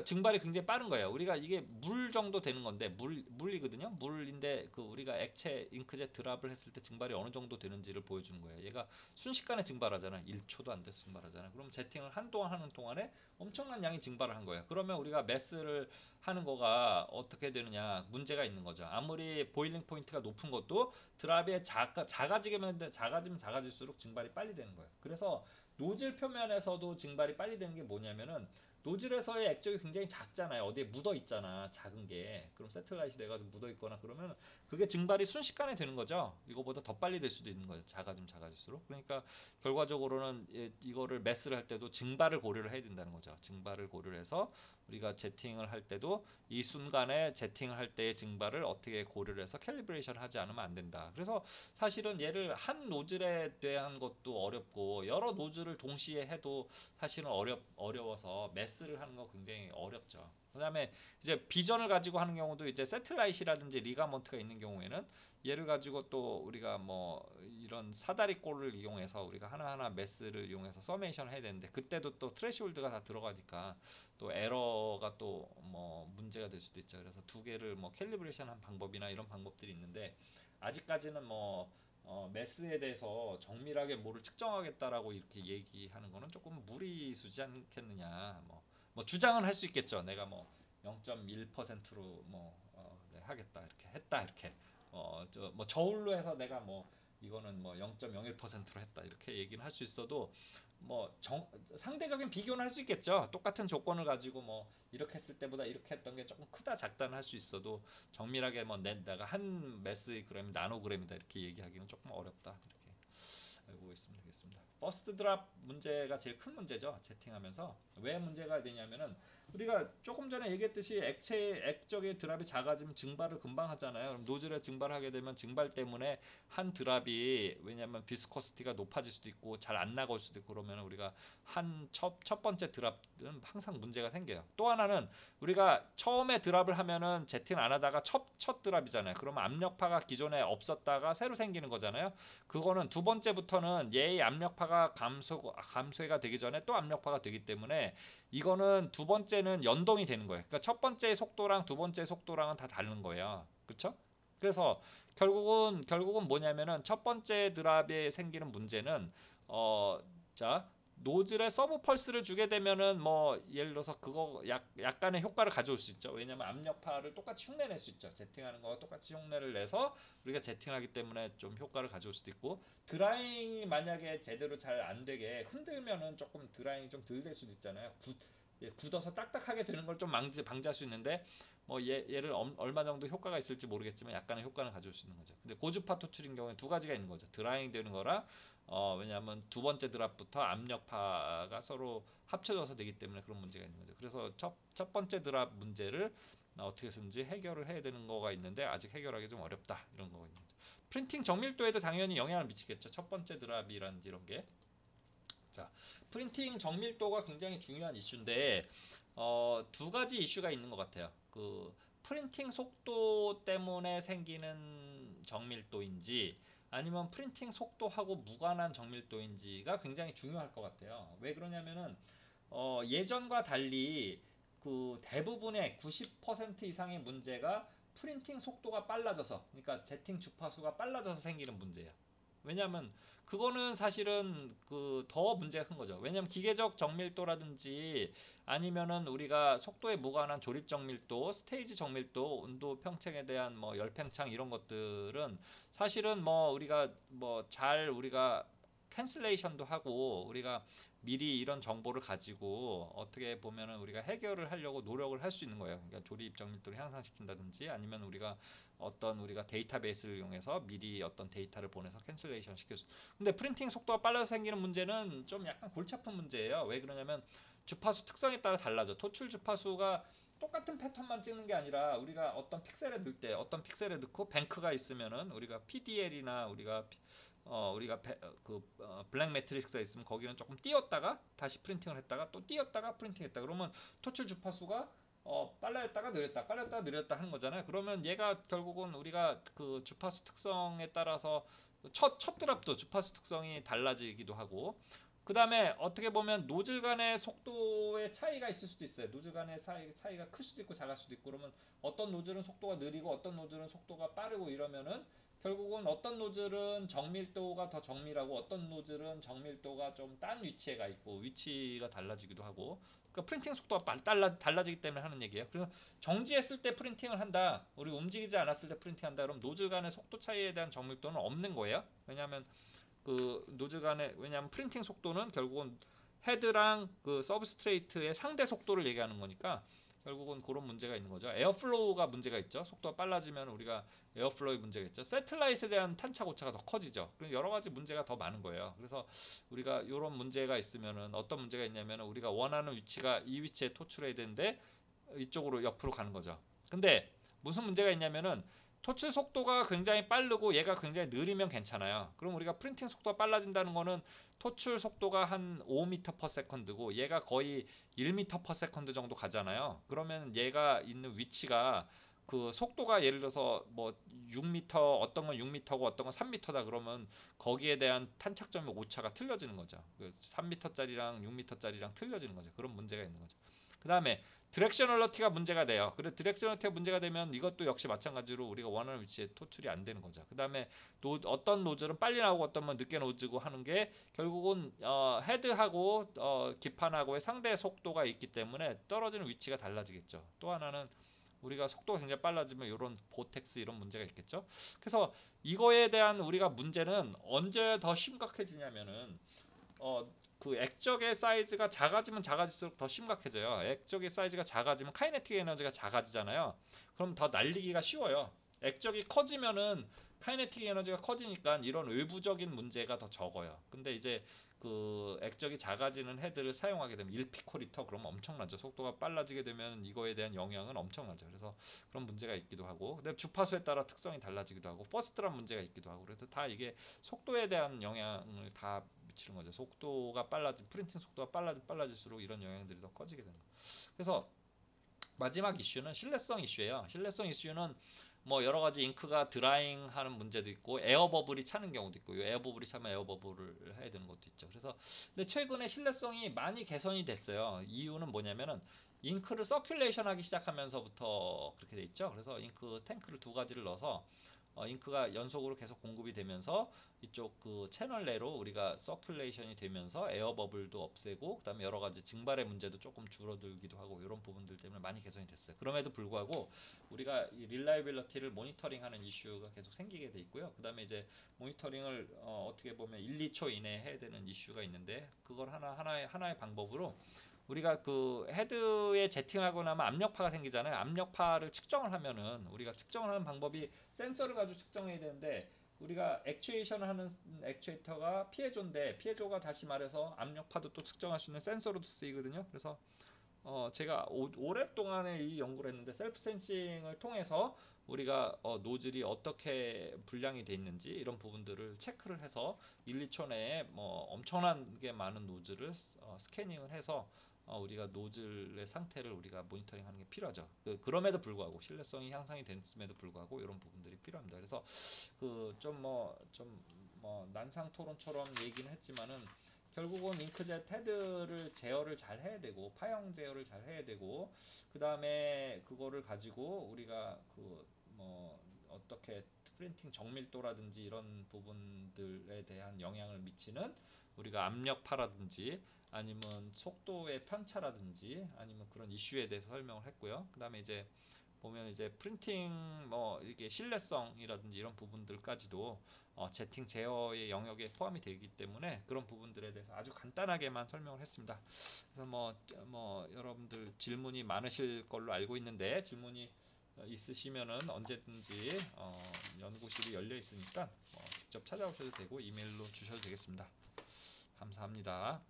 증발이 굉장히 빠른 거예요. 우리가 이게 물 정도 되는 건데, 물이거든요. 물인데 우리가 액체 잉크젯 드랍을 했을 때 증발이 어느 정도 되는지를 보여주는 거예요. 얘가 순식간에 증발하잖아. 1초도 안 돼서 증발하잖아. 그럼 제팅을 한동안 하는 동안에 엄청난 양이 증발을 한 거예요. 그러면 우리가 매스를 하는 거가 어떻게 되느냐, 문제가 있는 거죠. 아무리 보일링 포인트가 높은 것도 드랍이 작아지면 작아질수록 증발이 빨리 되는 거예요. 그래서 노즐 표면에서도 증발이 빨리 되는 게 뭐냐면은, 노즐에서의 액적이 굉장히 작잖아요. 어디에 묻어 있잖아, 작은 게. 그럼 세틀라이트 돼가지고 묻어 있거나 그러면 그게 증발이 순식간에 되는 거죠. 이거보다 더 빨리 될 수도 있는 거죠. 작아지면 작아질수록. 그러니까 결과적으로는 이거를 매스를 할 때도 증발을 고려를 해야 된다는 거죠. 증발을 고려를 해서 우리가 제팅을 할 때도 이 순간에 제팅을 할 때의 증발을 어떻게 고려를 해서 캘리브레이션을 하지 않으면 안 된다. 그래서 사실은 얘를 한 노즐에 대한 것도 어렵고, 여러 노즐을 동시에 해도 사실은 어려워서 매스를 하는 거 굉장히 어렵죠. 그다음에 이제 비전을 가지고 하는 경우도, 이제 세틀라이트라든지 리가먼트가 있는 경우에는 얘를 가지고 또 우리가 뭐 이런 사다리꼴을 이용해서 우리가 하나하나 매스를 이용해서 서메이션을 해야 되는데, 그때도 또 트레시홀드가 다 들어가니까 또 에러가 또 뭐 문제가 될 수도 있죠. 그래서 두 개를 뭐 캘리브레이션 한 방법이나 이런 방법들이 있는데, 아직까지는 매스에 대해서 정밀하게 뭐를 측정하겠다라고 이렇게 얘기하는 거는 조금 무리수지 않겠느냐. 뭐 주장은 할 수 있겠죠. 내가 뭐 0.1%로 네, 하겠다, 이렇게 했다, 이렇게 뭐 저울로 해서 내가 뭐 이거는 뭐 0.01%로 했다, 이렇게 얘기는 할 수 있어도, 상대적인 비교는 할 수 있겠죠. 똑같은 조건을 가지고 뭐 이렇게 했을 때보다 이렇게 했던 게 조금 크다 작다는 할 수 있어도, 정밀하게 뭐 내가 한 매스 그램 나노그램이다 이렇게 얘기하기는 조금 어렵다, 이렇게 알고 있으면 되겠습니다. 버스트 드랍 문제가 제일 큰 문제죠. 제팅하면서. 왜 문제가 되냐면은 우리가 조금 전에 얘기했듯이 액적의 드랍이 작아지면 증발을 금방 하잖아요. 그럼 노즐에 증발하게 되면 증발 때문에 한 드랍이, 왜냐하면 비스코시티가 높아질 수도 있고 잘 안 나갈 수도 있고, 그러면 우리가 첫 번째 드랍은 항상 문제가 생겨요. 또 하나는 우리가 처음에 드랍을 하면은 제팅 안 하다가 첫 드랍이잖아요. 그러면 압력파가 기존에 없었다가 새로 생기는 거잖아요. 그거는 두 번째부터는 얘의 압력파가 감소가 되기 전에 또 압력파가 되기 때문에 이거는 두 번째는 연동이 되는 거예요. 그러니까 첫 번째 속도랑 두 번째 속도랑은 다 다른 거예요. 그렇죠? 그래서 결국은 뭐냐면은 첫 번째 드랍에 생기는 문제는 자, 노즐에 서브 펄스를 주게 되면은 뭐 예를 들어서 그거 약간의 효과를 가져올 수 있죠. 왜냐면 압력파를 똑같이 흉내낼 수 있죠. 제팅하는 거와 똑같이 흉내를 내서 우리가 제팅하기 때문에 좀 효과를 가져올 수도 있고, 드라잉이 만약에 제대로 잘 안 되게 흔들면은 조금 드라잉이 좀 덜 될 수도 있잖아요. 굳어서 딱딱하게 되는 걸 좀 방지할 수 있는데, 뭐 얘를 얼마 정도 효과가 있을지 모르겠지만 약간의 효과는 가져올 수 있는 거죠. 근데 고주파 토출인 경우에 두 가지가 있는 거죠. 드라잉 되는 거랑 왜냐하면 두 번째 드랍부터 압력파가 서로 합쳐져서 되기 때문에 그런 문제가 있는 거죠. 그래서 첫 번째 드랍 문제를 어떻게든지 해결을 해야 되는 거가 있는데 아직 해결하기 좀 어렵다, 이런 거가 있는 거죠. 프린팅 정밀도에도 당연히 영향을 미치겠죠. 첫 번째 드랍이라든지 이런 게. 자, 프린팅 정밀도가 굉장히 중요한 이슈인데 두 가지 이슈가 있는 것 같아요. 그 프린팅 속도 때문에 생기는 정밀도인지 아니면 프린팅 속도하고 무관한 정밀도인지가 굉장히 중요할 것 같아요. 왜 그러냐면은 예전과 달리 그 대부분의 90% 이상의 문제가 프린팅 속도가 빨라져서, 그러니까 제팅 주파수가 빨라져서 생기는 문제예요. 왜냐하면 그거는 사실은 그 더 문제가 큰 거죠. 왜냐하면 기계적 정밀도라든지 아니면은 우리가 속도에 무관한 조립 정밀도, 스테이지 정밀도, 온도 평창에 대한 뭐 열 평창 이런 것들은 사실은 뭐 우리가 우리가 캔슬레이션도 하고 우리가 미리 이런 정보를 가지고 어떻게 보면은 우리가 해결을 하려고 노력을 할 수 있는 거예요. 그러니까 조립 정밀도를 향상시킨다든지 아니면 우리가 데이터베이스를 이용해서 미리 어떤 데이터를 보내서 캔슬레이션 시켜줘. 근데 프린팅 속도가 빨라서 생기는 문제는 좀 약간 골치 아픈 문제예요. 왜 그러냐면 주파수 특성에 따라 달라져. 토출 주파수가 똑같은 패턴만 찍는 게 아니라 우리가 어떤 픽셀에 넣고 뱅크가 있으면은 우리가 PDL이나 우리가 블랙 매트릭스가 있으면 거기는 조금 띄었다가 다시 프린팅을 했다가 또 띄었다가 프린팅했다. 그러면 토출 주파수가 빨라졌다가 느렸다 하는 거잖아요. 그러면 얘가 결국은 우리가 그 주파수 특성에 따라서 첫 드랍도 주파수 특성이 달라지기도 하고, 그 다음에 어떻게 보면 노즐 간의 속도의 차이가 있을 수도 있어요. 노즐 간의 차이가 클 수도 있고 작을 수도 있고, 그러면 어떤 노즐은 속도가 느리고 어떤 노즐은 속도가 빠르고 이러면은 결국은 어떤 노즐은 정밀도가 더 정밀하고 어떤 노즐은 정밀도가 좀 딴 위치에 가 있고 위치가 달라지기도 하고, 그러니까 프린팅 속도가 달라지기 때문에 하는 얘기예요. 그래서 정지했을 때 프린팅을 한다, 우리 움직이지 않았을 때 프린팅한다, 그럼 노즐 간의 속도 차이에 대한 정밀도는 없는 거예요. 왜냐하면 왜냐하면 프린팅 속도는 결국은 헤드랑 그 서브스트레이트의 상대 속도를 얘기하는 거니까 결국은 그런 문제가 있는 거죠. 에어플로우가 문제가 있죠. 속도가 빨라지면 우리가 에어플로우의 문제가 있죠. 세틀라이트에 대한 탄착 오차가 더 커지죠. 그래서 여러 가지 문제가 더 많은 거예요. 그래서 우리가 이런 문제가 있으면은 어떤 문제가 있냐면은 우리가 원하는 위치가 이 위치에 토출해야 되는데 이쪽으로 옆으로 가는 거죠. 근데 무슨 문제가 있냐면은 토출 속도가 굉장히 빠르고 얘가 굉장히 느리면 괜찮아요. 그럼 우리가 프린팅 속도가 빨라진다는 거는 토출 속도가 한 5m/s고 얘가 거의 1m/s 정도 가잖아요. 그러면 얘가 있는 위치가 그 속도가 예를 들어서 뭐 6m, 어떤 건 6m고 어떤 건 3m다 그러면 거기에 대한 탄착점의 오차가 틀려지는 거죠. 그 3m짜리랑 6m짜리랑 틀려지는 거죠. 그런 문제가 있는 거죠. 그 다음에 디렉셔널러티가 문제가 돼요. 그래 디렉셔널러티가 문제가 되면 이것도 역시 마찬가지로 우리가 원하는 위치에 토출이 안 되는 거죠. 그 다음에 어떤 노즐은 빨리 나오고 어떤 건 늦게 나오고 하는 게 결국은 헤드하고 기판하고의 상대 속도가 있기 때문에 떨어지는 위치가 달라지겠죠. 또 하나는 우리가 속도가 굉장히 빨라지면 이런 보텍스 이런 문제가 있겠죠. 그래서 이거에 대한 우리가 문제는 언제 더 심각해지냐면은 그 액적의 사이즈가 작아지면 작아질수록 더 심각해져요. 액적의 사이즈가 작아지면 카이네틱 에너지가 작아지잖아요. 그럼 더 날리기가 쉬워요. 액적이 커지면은 카이네틱 에너지가 커지니까 이런 외부적인 문제가 더 적어요. 근데 이제 그 액적이 작아지는 헤드를 사용하게 되면 1피코리터 그러면 엄청나죠. 속도가 빨라지게 되면 이거에 대한 영향은 엄청나죠. 그래서 그런 문제가 있기도 하고, 그다음에 주파수에 따라 특성이 달라지기도 하고, 퍼스트란 문제가 있기도 하고, 그래서 다 이게 속도에 대한 영향을 다 미치는 거죠. 속도가 프린팅 속도가 빨라질수록 이런 영향들이 더 커지게 되는 거예요. 그래서 마지막 이슈는 신뢰성 이슈예요. 신뢰성 이슈는 뭐 여러 가지 잉크가 드라잉 하는 문제도 있고 에어 버블이 차는 경우도 있고, 에어 버블이 차면 에어 버블을 해야 되는 것도 있죠. 그래서 근데 최근에 신뢰성이 많이 개선이 됐어요. 이유는 뭐냐면은 잉크를 서큘레이션 하기 시작하면서부터 그렇게 돼 있죠. 그래서 잉크 탱크를 두 가지를 넣어서 잉크가 연속으로 계속 공급이 되면서 이쪽 그 채널 내로 우리가 서큘레이션이 되면서 에어 버블도 없애고, 그다음에 여러 가지 증발의 문제도 조금 줄어들기도 하고, 이런 부분들 때문에 많이 개선이 됐어요. 그럼에도 불구하고 우리가 이 릴라이빌리티를 모니터링하는 이슈가 계속 생기게 돼 있고요. 그다음에 이제 모니터링을 어떻게 보면 1, 2초 이내에 해야 되는 이슈가 있는데, 그걸 하나의 방법으로 우리가 그 헤드에 제팅하고 나면 압력파가 생기잖아요. 압력파를 측정을 하면은 우리가 측정을 하는 방법이 센서를 가지고 측정해야 되는데, 우리가 액추에이션을 하는 액추에이터가 피에조인데, 피에조가 다시 말해서 압력파도 또 측정할 수 있는 센서로도 쓰이거든요. 그래서 제가 오랫동안에 이 연구를 했는데, 셀프 센싱을 통해서 우리가 노즐이 어떻게 분량이 돼 있는지 이런 부분들을 체크를 해서 1, 2초 내에 뭐 엄청나게 많은 노즐을 스캐닝을 해서 우리가 노즐의 상태를 우리가 모니터링하는 게 필요하죠. 그럼에도 불구하고 신뢰성이 향상이 됐음에도 불구하고 이런 부분들이 필요합니다. 그래서 그 좀 뭐 난상 토론처럼 얘기는 했지만은, 결국은 잉크젯 헤드를 제어를 잘 해야 되고, 파형 제어를 잘 해야 되고, 그 다음에 그거를 가지고 우리가 그 뭐 어떻게 프린팅 정밀도라든지 이런 부분들에 대한 영향을 미치는 우리가 압력파라든지 아니면 속도의 편차라든지 아니면 그런 이슈에 대해서 설명을 했고요. 그 다음에 이제 보면 이제 프린팅 뭐 이게 신뢰성이라든지 이런 부분들까지도 제팅 제어의 영역에 포함이 되기 때문에 그런 부분들에 대해서 아주 간단하게만 설명을 했습니다. 그래서 뭐 여러분들 질문이 많으실 걸로 알고 있는데, 질문이 있으시면은 언제든지 연구실이 열려 있으니까 직접 찾아오셔도 되고 이메일로 주셔도 되겠습니다. 감사합니다.